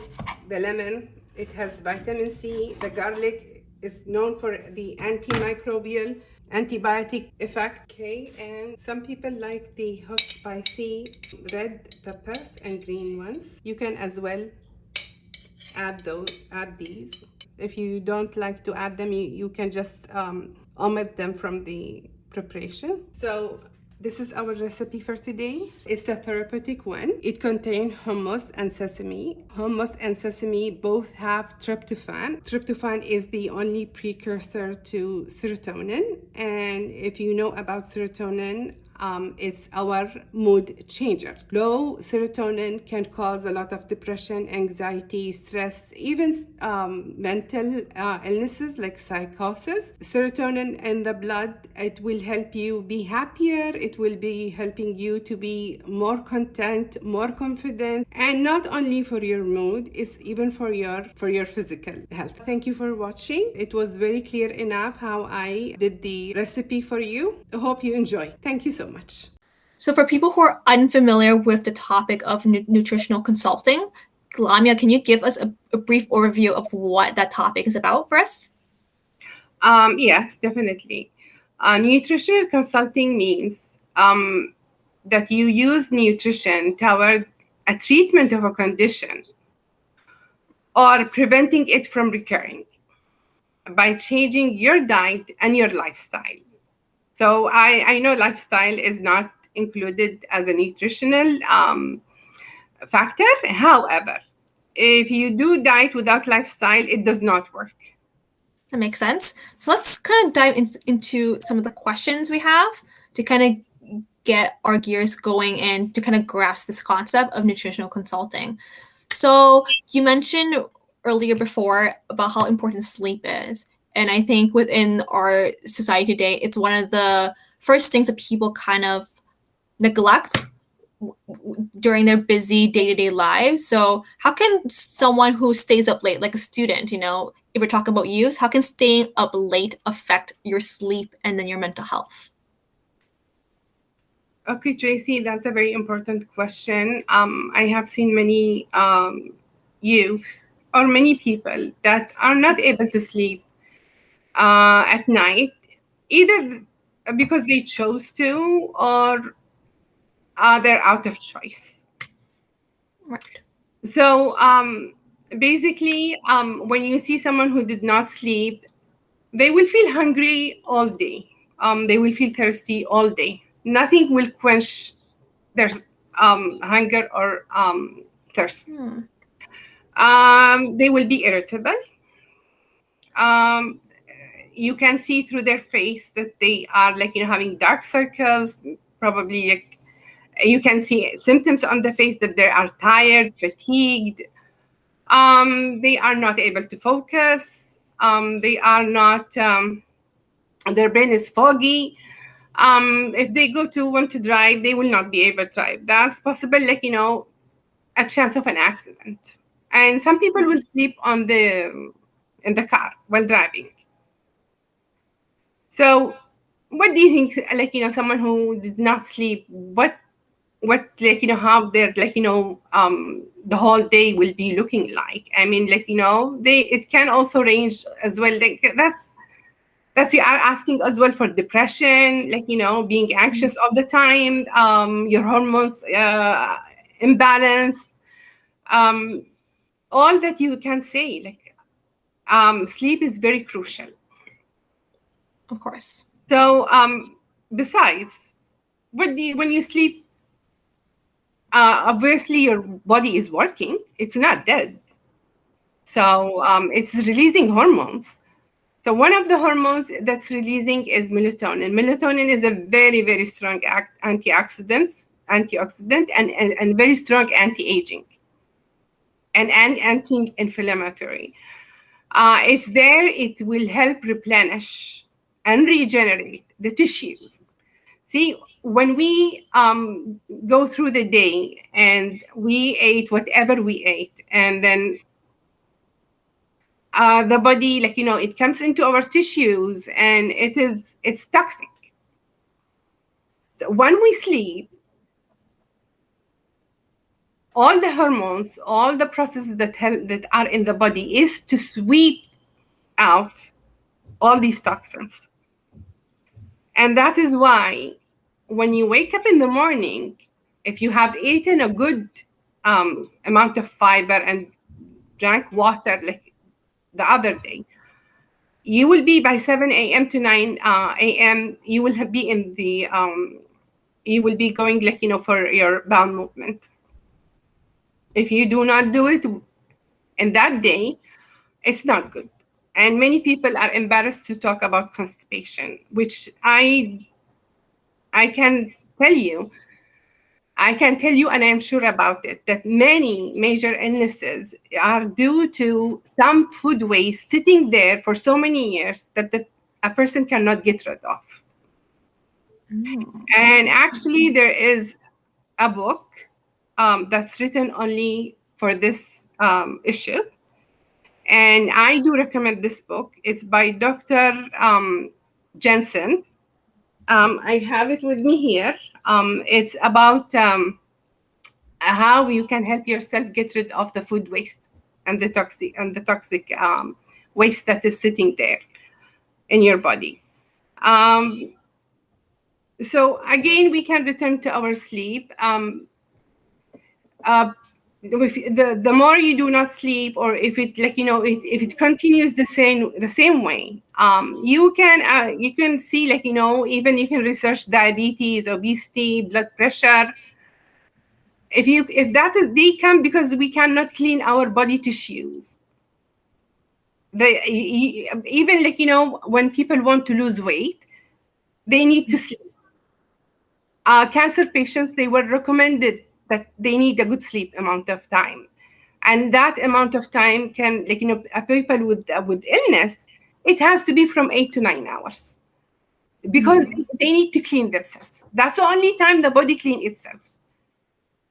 The lemon, it has vitamin C. The garlic is known for the antimicrobial, antibiotic effect. Okay, and some people like the hot spicy red peppers and green ones. You can as well add these. If you don't like to add them, you can just omit them from the preparation. So this is our recipe for today. It's a therapeutic one. It contains hummus and sesame. Hummus and sesame both have tryptophan. Tryptophan is the only precursor to serotonin. And if you know about serotonin, it's our mood changer. Low serotonin can cause a lot of depression, anxiety, stress, even mental illnesses like psychosis. Serotonin in the blood, it will help you be happier. It will be helping you to be more content, more confident, and not only for your mood, it's even for your physical health. Thank you for watching. It was very clear enough how I did the recipe for you. I hope you enjoy. Thank you so much. So for people who are unfamiliar with the topic of nutritional consulting, Lamia, can you give us a brief overview of what that topic is about for us? Yes, definitely. Nutritional consulting means that you use nutrition toward a treatment of a condition or preventing it from recurring by changing your diet and your lifestyle. So I know lifestyle is not included as a nutritional factor. However, if you do diet without lifestyle, it does not work. That makes sense. So let's kind of dive into some of the questions we have to kind of get our gears going and to kind of grasp this concept of nutritional consulting. So you mentioned earlier before about how important sleep is. And I think within our society today, it's one of the first things that people kind of neglect during their busy day-to-day lives. So how can someone who stays up late, like a student, if we're talking about youth, how can staying up late affect your sleep and then your mental health? Okay, Tracy, that's a very important question. I have seen many youth or many people that are not able to sleep at night, either because they chose to or they're out of choice. Right. So basically, when you see someone who did not sleep, they will feel hungry all day. They will feel thirsty all day. Nothing will quench their hunger or thirst. They will be irritable. You can see through their face that they are having dark circles. Probably you can see symptoms on the face that they are tired, fatigued. They are not able to focus. They are not. Their brain is foggy. If they want to drive, they will not be able to drive. That's possible, a chance of an accident. And some people will sleep in the car while driving. So what do you think, like, someone who did not sleep, what, like, how their, like, the whole day will be looking like? I mean, like, they, it can also range as well. Like, that's you are asking as well for depression, like, being anxious all the time, your hormones imbalanced, um, all that you can say. Like, sleep is very crucial. Of course. So, besides, when you sleep, obviously your body is working. It's not dead. So, it's releasing hormones. So one of the hormones that's releasing is melatonin. Melatonin is a very, very strong antioxidant, and very strong anti-aging and anti-inflammatory. It's there. It will help replenish and regenerate the tissues. See, when we go through the day and we ate whatever we ate, and then the body, like, it comes into our tissues, and it's toxic. So when we sleep, all the hormones, all the processes that are in the body is to sweep out all these toxins. And that is why when you wake up in the morning, if you have eaten a good amount of fiber and drank water like the other day, you will be by 7 a.m. to 9 a.m. You will be in the you will be going, like, for your bowel movement. If you do not do it in that day, it's not good. And many people are embarrassed to talk about constipation, which I can tell you, and I am sure about it, that many major illnesses are due to some food waste sitting there for so many years that a person cannot get rid of. And actually, there is a book that's written only for this issue. And I do recommend this book. It's by Dr. Jensen. I have it with me here. It's about how you can help yourself get rid of the food waste and the toxic waste that is sitting there in your body. So again, we can return to our sleep. The more you do not sleep, or if it, like, if it continues the same way, you can see, like, even you can research diabetes, obesity, blood pressure. If that is, they come because we cannot clean our body tissues. Even, like, when people want to lose weight, they need to sleep. Cancer patients, they were recommended that they need a good sleep amount of time, and that amount of time can, like, people with illness, it has to be from 8 to 9 hours, because they need to clean themselves. That's the only time the body clean itself.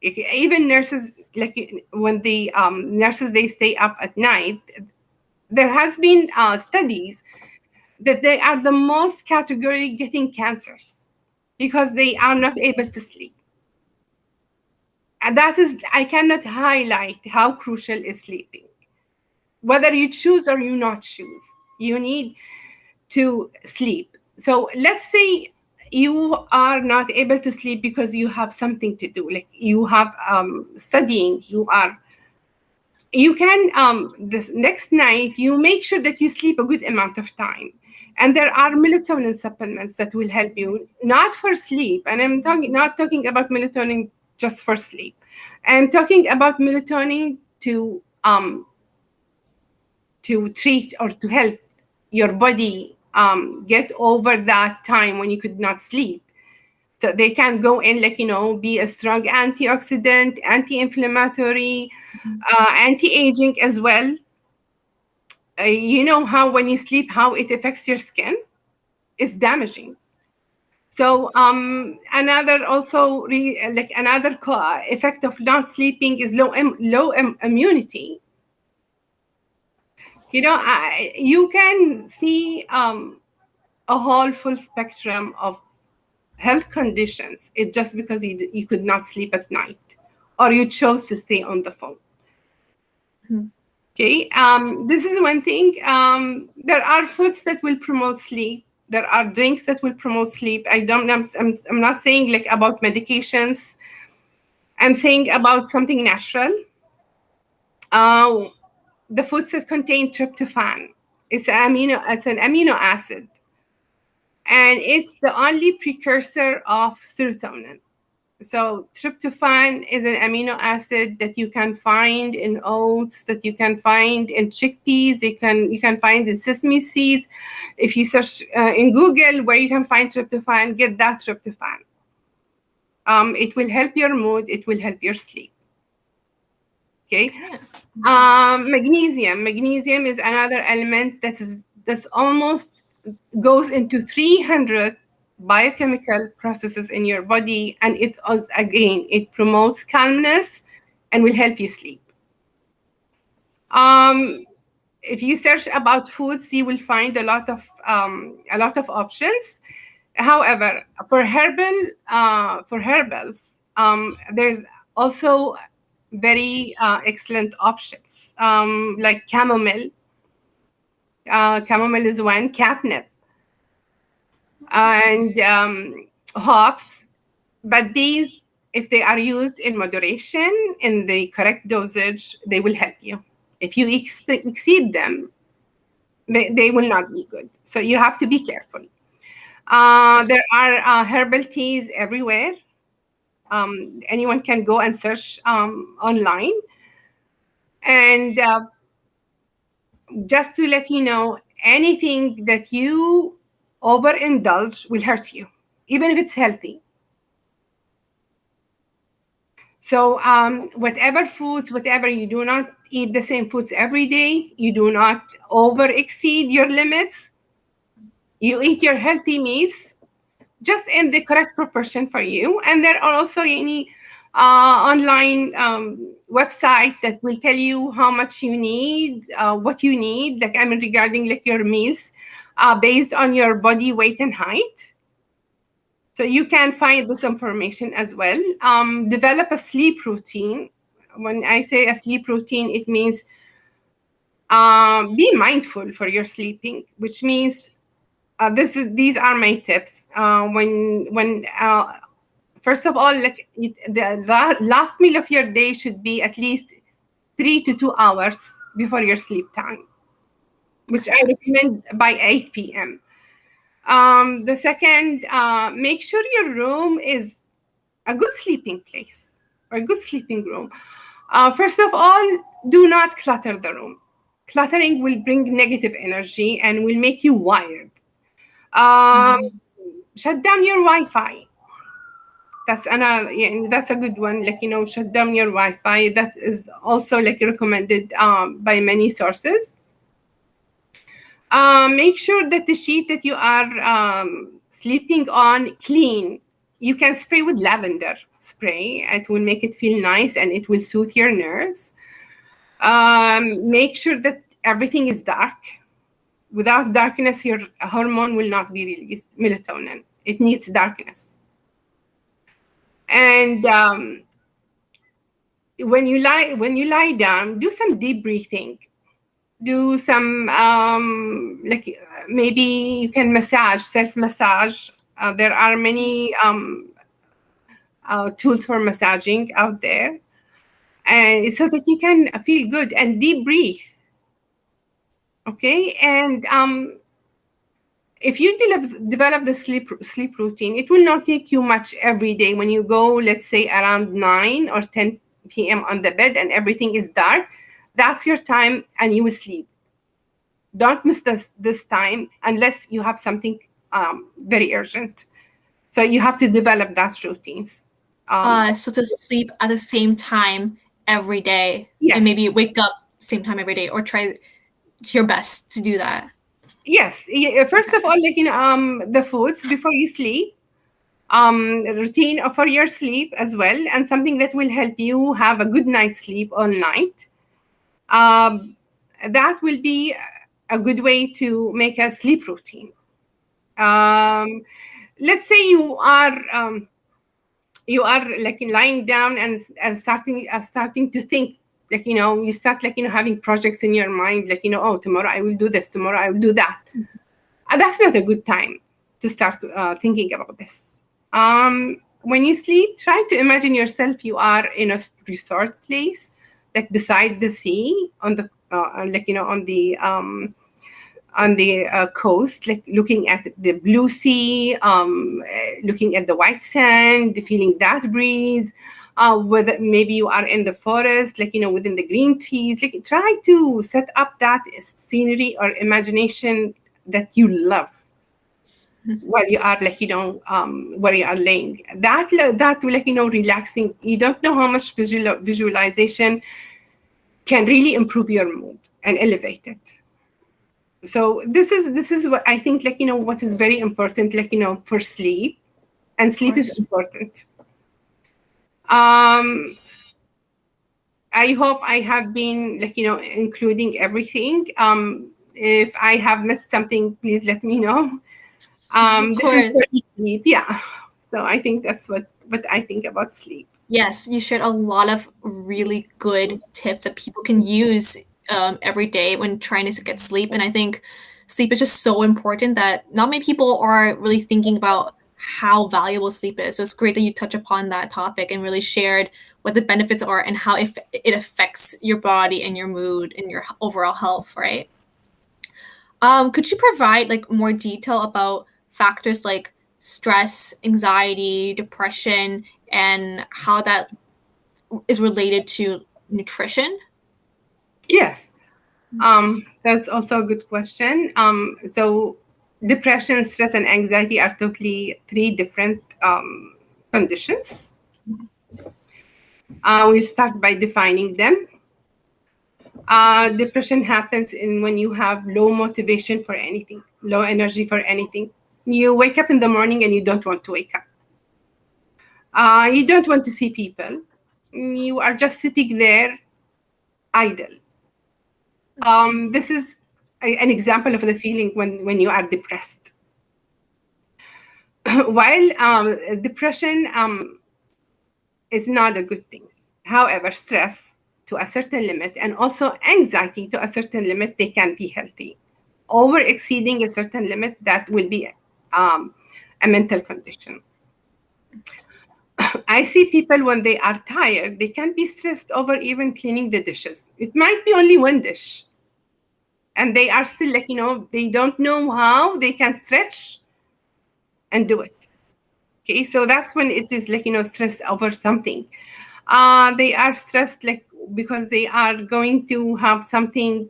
Even nurses, like, when the nurses, they stay up at night, there has been studies that they are the most category getting cancers because they are not able to sleep. And that is, I cannot highlight how crucial is sleeping. Whether you choose or you not choose, you need to sleep. So let's say you are not able to sleep because you have something to do, like you have studying, you can this next night, you make sure that you sleep a good amount of time. And there are melatonin supplements that will help you, not for sleep. And I'm not talking about melatonin just for sleep. I'm talking about melatonin to treat or to help your body get over that time when you could not sleep. So they can go in, like, be a strong antioxidant, anti-inflammatory, anti-aging as well. You know how when you sleep, how it affects your skin? It's damaging. So another also like another effect of not sleeping is low immunity. You can see a whole full spectrum of health conditions. It's just because you could not sleep at night or you chose to stay on the phone. Mhm. Okay, this is one thing. There are foods that will promote sleep. There are drinks that will promote sleep. I'm not saying like about medications. I'm saying about something natural. Uh, the foods that contain tryptophan. It's an amino acid, and it's the only precursor of serotonin. So tryptophan is an amino acid that you can find in oats, that you can find in chickpeas, you can find in sesame seeds. If you search in Google where you can find tryptophan, get that tryptophan. It will help your mood. It will help your sleep. Okay. Yeah. Magnesium. Magnesium is another element that's almost goes into 300 biochemical processes in your body, and it promotes calmness and will help you sleep. If you search about foods, you will find a lot of options. However, for herbals, there's also very excellent options, like chamomile. Chamomile is one, catnip, and hops. But these, if they are used in moderation, in the correct dosage, they will help you. If you exceed them, they will not be good. So you have to be careful. There are herbal teas everywhere. Anyone can go and search online. And just to let you know, anything that you overindulge will hurt you, even if it's healthy. So whatever you do not eat the same foods every day, you do not over exceed your limits. You eat your healthy meals just in the correct proportion for you. And there are also any online website that will tell you how much you need, what you need, like I mean regarding like your meals based on your body weight and height. So you can find this information as well. Develop a sleep routine. When I say a sleep routine, it means be mindful for your sleeping, which means these are my tips. When first of all, like the last meal of your day should be at least 3 to 2 hours before your sleep time, which I recommend by 8 p.m. The second, make sure your room is a good sleeping place or a good sleeping room. First of all, do not clutter the room. Cluttering will bring negative energy and will make you wired. Um, Mhm. Shut down your Wi-Fi. That's a good one. Like shut down your Wi-Fi. That is also like recommended by many sources. Make sure that the sheet that you are sleeping on clean. You can spray with lavender spray. It will make it feel nice and it will soothe your nerves. Make sure that everything is dark. Without darkness, your hormone will not be released, melatonin. It needs darkness. And when you lie down, do some deep breathing. Do some like maybe you can self massage. There are many tools for massaging out there, and so that you can feel good and deep breathe. Okay, and if you develop the sleep routine, it will not take you much every day. When you go, let's say around 9 or 10 p.m. on the bed and everything is dark, that's your time, and you will sleep. Don't miss this time unless you have something very urgent. So you have to develop that routines. So to sleep at the same time every day, and Yes, maybe wake up same time every day, or try your best to do that. yes. First Okay. of all, like the foods before you sleep. routine for your sleep as well, and something that will help you have a good night's sleep all night. Um, that will be a good way to make a sleep routine. Um, let's say you are like lying down and starting to think, like, you start, like, having projects in your mind, like, oh, tomorrow I will do this, tomorrow I will do that. That's not a good time to start thinking about this. When you sleep, try to imagine yourself you are in a resort place, like beside the sea, on the like, on the coast, like looking at the blue sea, looking at the white sand, feeling that breeze. Whether maybe you are in the forest, like, within the green trees, like, try to set up that scenery or imagination that you love while you are, like, where you are laying. That will, like, relaxing. You don't know how much visualization can really improve your mood and elevate it. So this is what I think, like, what is very important, like, for sleep, and sleep is important. um I hope I have been, like, including everything. If I have missed something, please let me know. Of This is course. for sleep, yeah. So I think that's what I think about sleep. Yes, you shared a lot of really good tips that people can use every day when trying to get sleep. And I think sleep is just so important that not many people are really thinking about how valuable sleep is. So it's great that you touch upon that topic and really shared what the benefits are and how it affects your body and your mood and your overall health, right? Could you provide like more detail about factors like stress, anxiety, depression, and how that is related to nutrition? Yes. That's also a good question. So depression, stress, and anxiety are totally three different conditions. We'll start by defining them. Depression happens when you have low motivation for anything, low energy for anything. You wake up in the morning and you don't want to wake up. You don't want to see people. You are just sitting there idle. This is an example of the feeling when you are depressed. While depression is not a good thing. However, stress to a certain limit and also anxiety to a certain limit, they can be healthy. Over exceeding a certain limit, that will be a mental condition. I see people when they are tired, they can be stressed over even cleaning the dishes. It might be only one dish. And they are still, like, they don't know how they can stretch and do it. Okay, so that's when it is, like, stressed over something. They are stressed, like, because they are going to have something,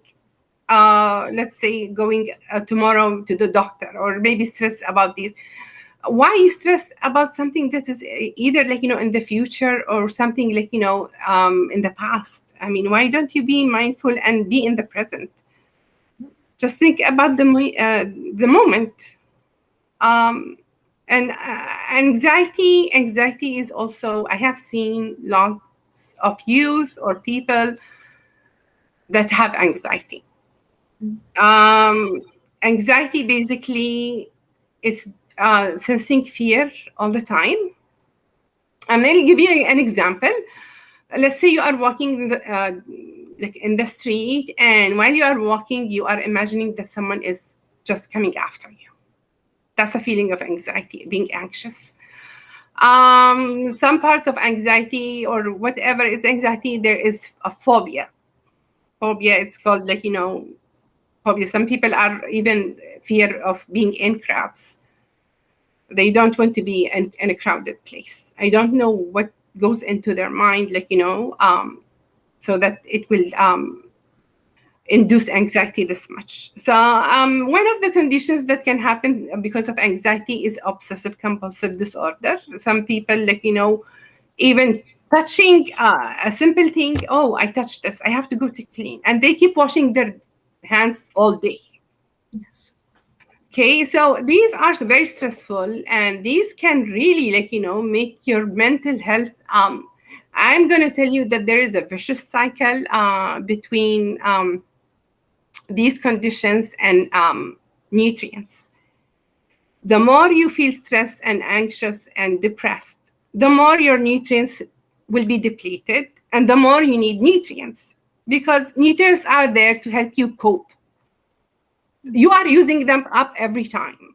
let's say going tomorrow to the doctor, or maybe stress about this. Why you stress about something that is either, like, in the future, or something, like, in the past? I mean, why don't you be mindful and be in the present? Just think about the moment. And anxiety is also, I have seen lots of youth or people that have anxiety. Anxiety basically is sensing fear all the time. I'm going to give you an example. Let's say you are walking like in the street, and while you are walking, you are imagining that someone is just coming after you. That's a feeling of anxiety, being anxious. Some parts of anxiety, or whatever is anxiety, there is a phobia. Phobia, it's called, like, phobia. Some people are even fear of being in crowds. They don't want to be in a crowded place. I don't know what goes into their mind, like, so that it will induce anxiety this much. So one of the conditions that can happen because of anxiety is obsessive compulsive disorder. Some people, like, even touching a simple thing, oh, I touched this, I have to go to clean, and they keep washing their hands all day. Yes. Okay, so these are very stressful, and these can really, make your mental health. I'm going to tell you that there is a vicious cycle between these conditions and nutrients. The more you feel stressed and anxious and depressed, the more your nutrients will be depleted, and the more you need nutrients, because nutrients are there to help you cope. You are using them up every time.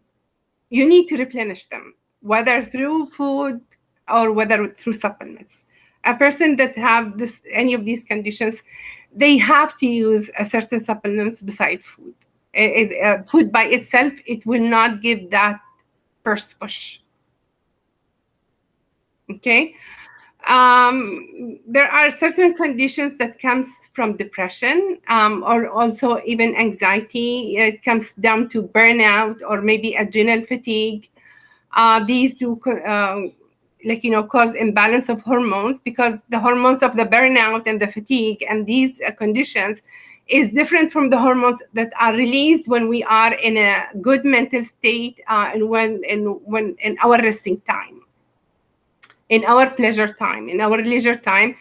You need to replenish them, whether through food or whether through supplements. A person that have any of these conditions, they have to use a certain supplements beside food. Food by itself, it will not give that first push. Okay. There are certain conditions that comes from depression, or also even anxiety. It comes down to burnout or maybe adrenal fatigue. These do cause imbalance of hormones, because the hormones of the burnout and the fatigue and these conditions is different from the hormones that are released when we are in a good mental state, and when in our resting time, in our pleasure time, in our leisure time.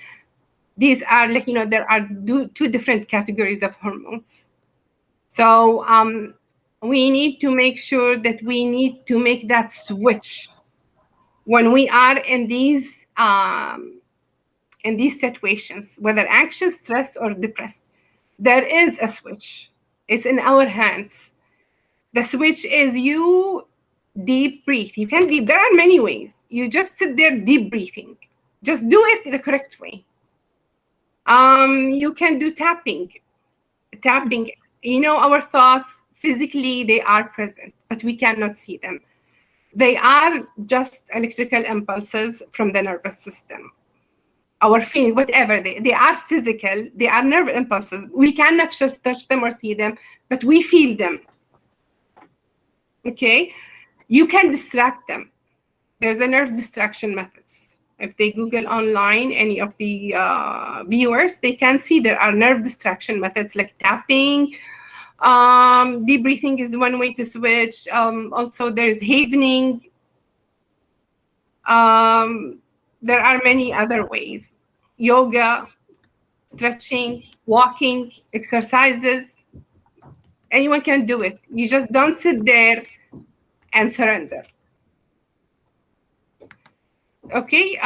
These are there are two different categories of hormones. So we need to make sure that we need to make that switch when we are in these situations, whether anxious, stressed, or depressed. There is a switch. It's in our hands. The switch is you deep breathe. You can deep. There are many ways. You just sit there deep breathing. Just do it the correct way. You can do tapping. Tapping. Our thoughts physically, they are present, but we cannot see them. They are just electrical impulses from the nervous system. Our feeling, whatever they are physical, they are nerve impulses. We cannot just touch them or see them, but we feel them. Okay, you can distract them. There's a nerve distraction methods. If they Google online, any of the viewers, they can see there are nerve distraction methods like tapping. Deep breathing is one way to switch. Also, there's havening. There are many other ways. Yoga, stretching, walking, exercises. Anyone can do it. You just don't sit there and surrender. Okay,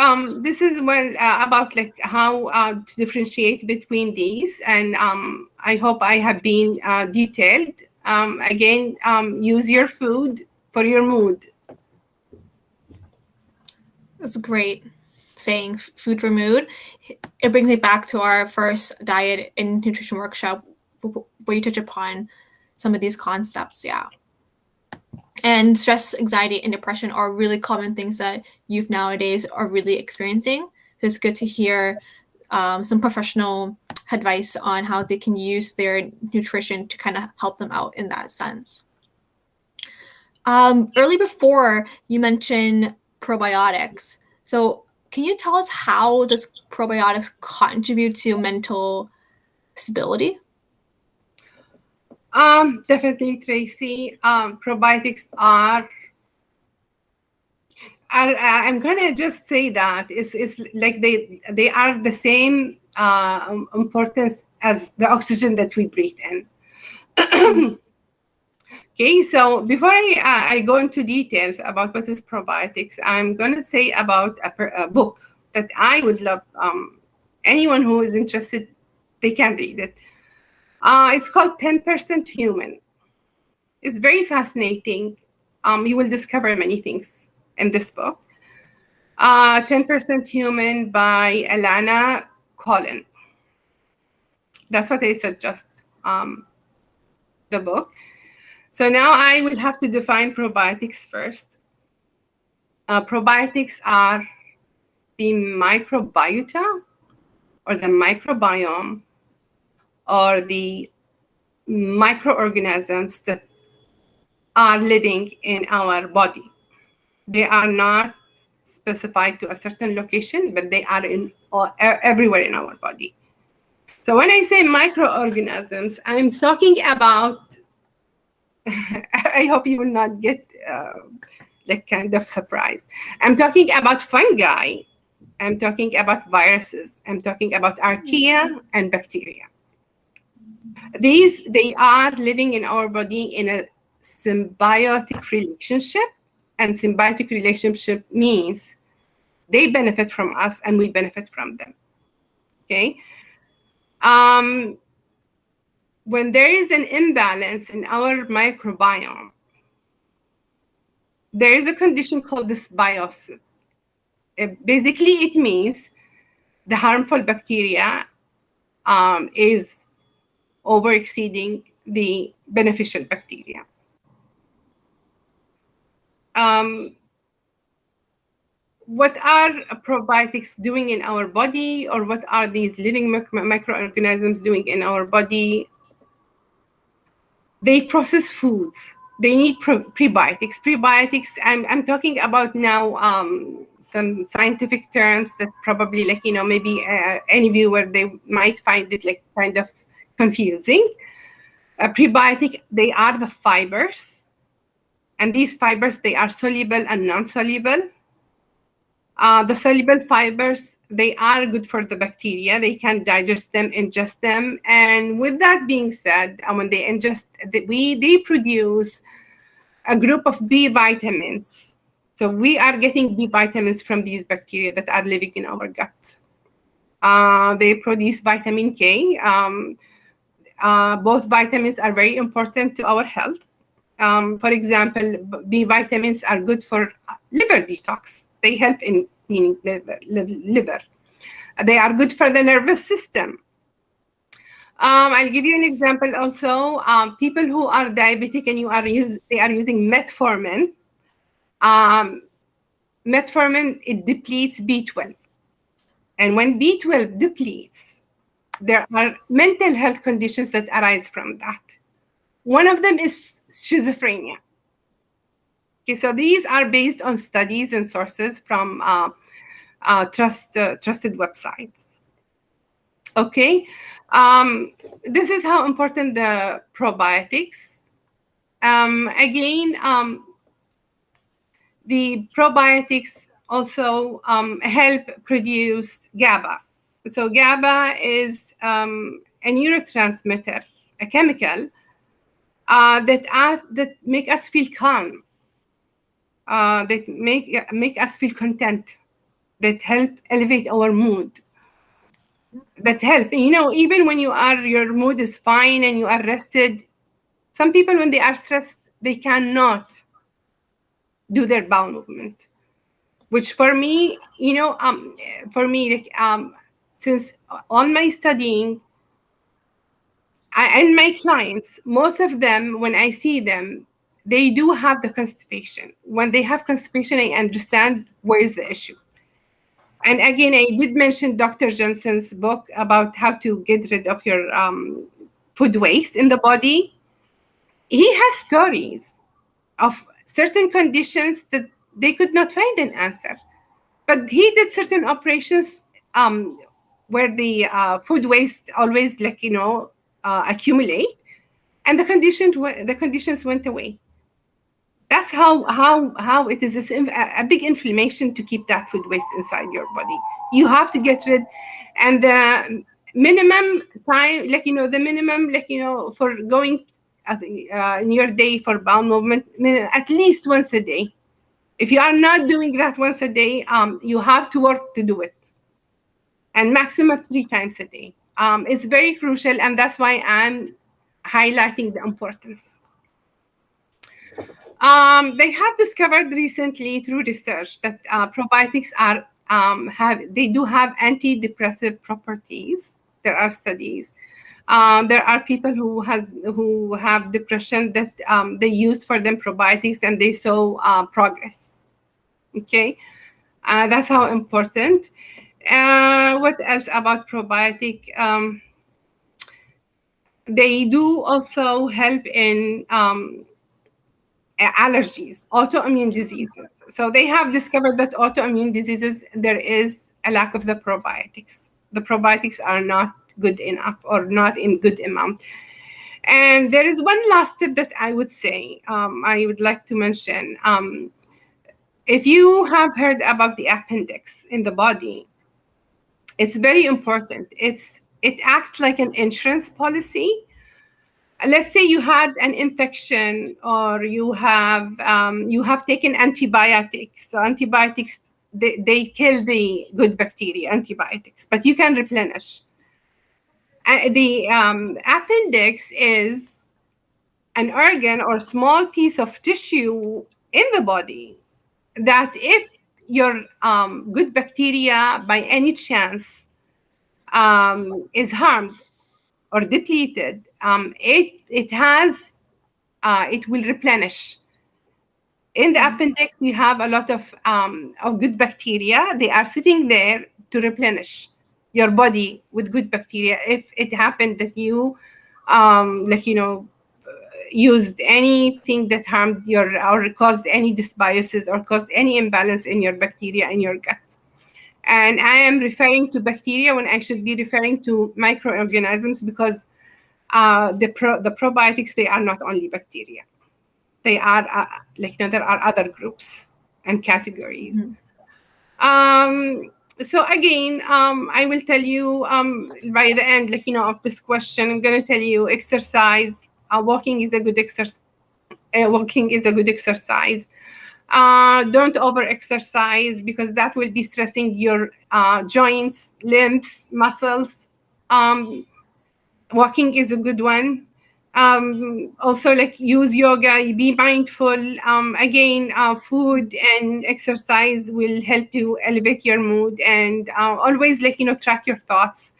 this is about how to differentiate between these, and I hope I have been detailed. Again, use your food for your mood. That's great saying, food for mood. It brings me back to our first diet and nutrition workshop where you touch upon some of these concepts. Yeah. And stress, anxiety, and depression are really common things that youth nowadays are really experiencing. So it's good to hear some professional advice on how they can use their nutrition to kind of help them out in that sense. Early before, you mentioned probiotics. So can you tell us how does probiotics contribute to mental stability? Definitely, Tracy. Probiotics are. I'm gonna just say that it's like they are the same importance as the oxygen that we breathe in. Okay, so before I go into details about what is probiotics, I'm going to say about a book that I would love anyone who is interested, they can read it. It's called 10% Human. It's very fascinating. You will discover many things in this book. 10% Human by Alana Collin. That's what I suggest, the book. So now I will have to define probiotics first. Probiotics are the microbiota or the microbiome or the microorganisms that are living in our body. They are not specified to a certain location, but they are everywhere in our body. So when I say microorganisms, I'm talking about I hope you will not get like kind of surprised. I'm talking about fungi. I'm talking about viruses. I'm talking about archaea and bacteria. These, they are living in our body in a symbiotic relationship. And symbiotic relationship means they benefit from us and we benefit from them. Okay. Um, when there is an imbalance in our microbiome, there is a condition called dysbiosis. Basically, it means the harmful bacteria is over exceeding the beneficial bacteria. Um, what are probiotics doing in our body, or what are these living microorganisms doing in our body? They process foods. They need prebiotics. Prebiotics, I'm talking about now some scientific terms that probably, like, maybe any viewer, they might find it like kind of confusing. A prebiotic, they are the fibers. And these fibers, they are soluble and non-soluble. The soluble fibers, they are good for the bacteria. They can digest them, ingest them. And with that being said, when they ingest, they produce a group of B vitamins. So we are getting B vitamins from these bacteria that are living in our gut. They produce vitamin K. Both vitamins are very important to our health. For example, B vitamins are good for liver detox. They help in cleaning liver. They are good for the nervous system. I'll give you an example also. People who are diabetic and they are using metformin. Metformin, it depletes B12. And when B12 depletes, there are mental health conditions that arise from that. One of them is schizophrenia. Okay, so these are based on studies and sources from trusted websites. Okay, this is how important the probiotics. Again, the probiotics also help produce GABA. So GABA is a neurotransmitter, a chemical that make us feel calm, that make us feel content, that help elevate our mood, that help, even when your mood is fine and you are rested. Some people, when they are stressed, they cannot do their bowel movement, which for me, since on my studying, and my clients, most of them, when I see them, they do have the constipation. When they have constipation, I understand where is the issue. And again, I did mention Dr. Johnson's book about how to get rid of your food waste in the body. He has stories of certain conditions that they could not find an answer. But he did certain operations where the food waste always, accumulate, and the conditions went away. That's how it is a big inflammation to keep that food waste inside your body. You have to get rid, and the minimum time, the minimum, for going in your day for bowel movement, at least once a day. If you are not doing that once a day, you have to work to do it, and maximum 3 times a day. It's very crucial, and that's why I'm highlighting the importance. They have discovered recently through research that probiotics they do have antidepressive properties. There are studies. There are people who have depression that they used for them probiotics, and they saw progress. Okay, that's how important. What else about probiotic? They do also help in allergies, autoimmune diseases. So they have discovered that autoimmune diseases, there is a lack of the probiotics. The probiotics are not good enough or not in good amount. And there is one last tip that I would say, I would like to mention. If you have heard about the appendix in the body, it's very important. It acts like an insurance policy. Let's say you had an infection, or you have taken antibiotics. So antibiotics, they kill the good bacteria, antibiotics, but you can replenish. The appendix is an organ or small piece of tissue in the body that, if your good bacteria by any chance is harmed or depleted, it will replenish. In the appendix, we have a lot of good bacteria. They are sitting there to replenish your body with good bacteria. If it happened that you, used anything that harmed your, or caused any dysbiosis, or caused any imbalance in your bacteria in your gut. And I am referring to bacteria when I should be referring to microorganisms, because the probiotics, they are not only bacteria. They are there are other groups and categories. So again, I will tell you by the end, of this question, I'm going to tell you exercise. Walking is a good exercise. Walking is a good exercise. Don't over exercise, because that will be stressing your joints, limbs, muscles. Walking is a good one. Also, use yoga, be mindful. Again, food and exercise will help you elevate your mood, and always track your thoughts.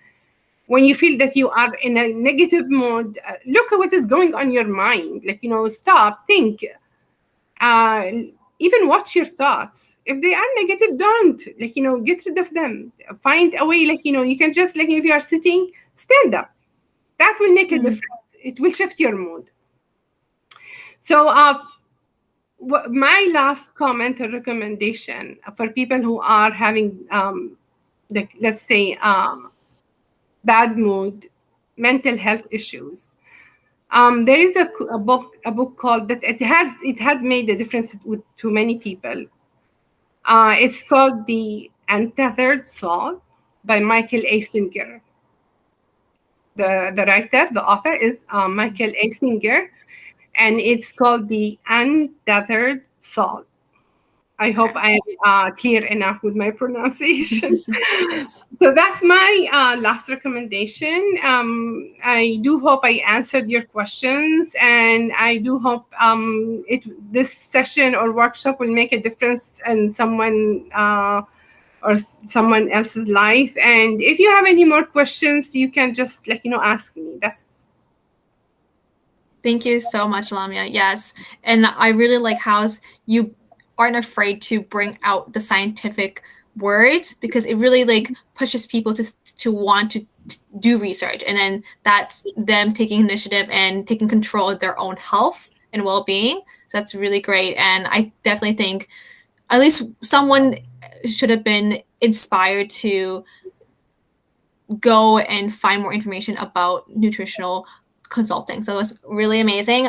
When you feel that you are in a negative mood, look at what is going on in your mind. Stop, think. Even watch your thoughts. If they are negative, don't get rid of them. Find a way. You can just if you are sitting, stand up. That will make a difference. It will shift your mood. So my last comment or recommendation for people who are having, let's say, bad mood, mental health issues. There is a book called that. It had made a difference to many people. It's called The Untethered Soul by Michael A. Singer. The writer, the author is Michael A. Singer, and it's called The Untethered Soul. I hope I am clear enough with my pronunciation. So that's my last recommendation. I do hope I answered your questions, and I do hope this session or workshop will make a difference in someone or someone else's life. And if you have any more questions, you can just ask me. Thank you so much, Lamia. Yes, and I really like how you aren't afraid to bring out the scientific words, because it really pushes people to want to do research, and then that's them taking initiative and taking control of their own health and well-being. So that's really great, and I definitely think at least someone should have been inspired to go and find more information about nutritional consulting. So it was really amazing.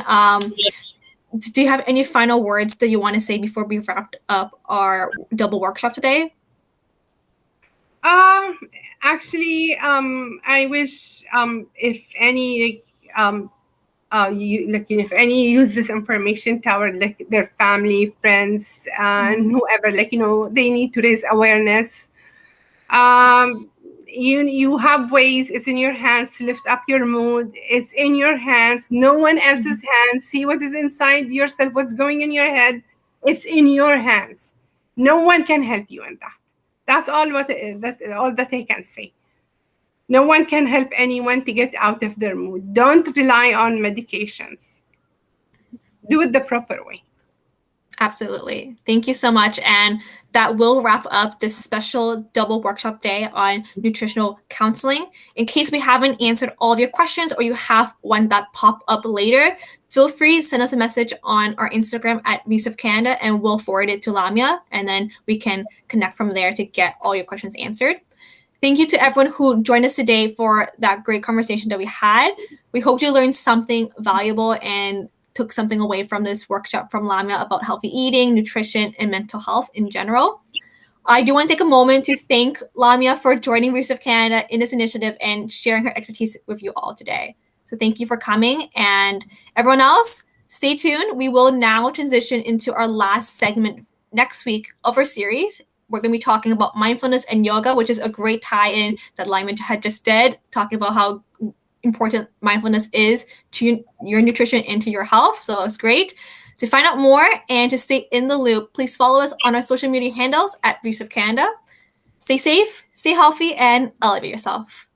Do you have any final words that you want to say before we wrap up our double workshop today? Actually, I wish if any if any use this information toward their family, friends, and whoever, they need to raise awareness. You have ways. It's in your hands to lift up your mood. It's in your hands, no one else's hands. See what is inside yourself, what's going in your head. It's in your hands. No one can help you in that. That's all all that I can say. No one can help anyone to get out of their mood. Don't rely on medications. Do it the proper way. Absolutely. Thank you so much. And that will wrap up this special double workshop day on nutritional counseling. In case we haven't answered all of your questions, or you have one that pop up later, feel free to send us a message on our Instagram at Reserve Canada, and we'll forward it to Lamia, and then we can connect from there to get all your questions answered. Thank you to everyone who joined us today for that great conversation that we had. We hope you learned something valuable and took something away from this workshop from Lamia about healthy eating, nutrition, and mental health in general. I do want to take a moment to thank Lamia for joining Reefs of Canada in this initiative and sharing her expertise with you all today. So thank you for coming. And everyone else, stay tuned. We will now transition into our last segment next week of our series. We're going to be talking about mindfulness and yoga, which is a great tie-in that Lamia had just did, talking about how important mindfulness is to your nutrition and to your health. So it's great. To find out more and to stay in the loop, please follow us on our social media handles at Reefs of Canada. Stay safe, stay healthy, and elevate yourself.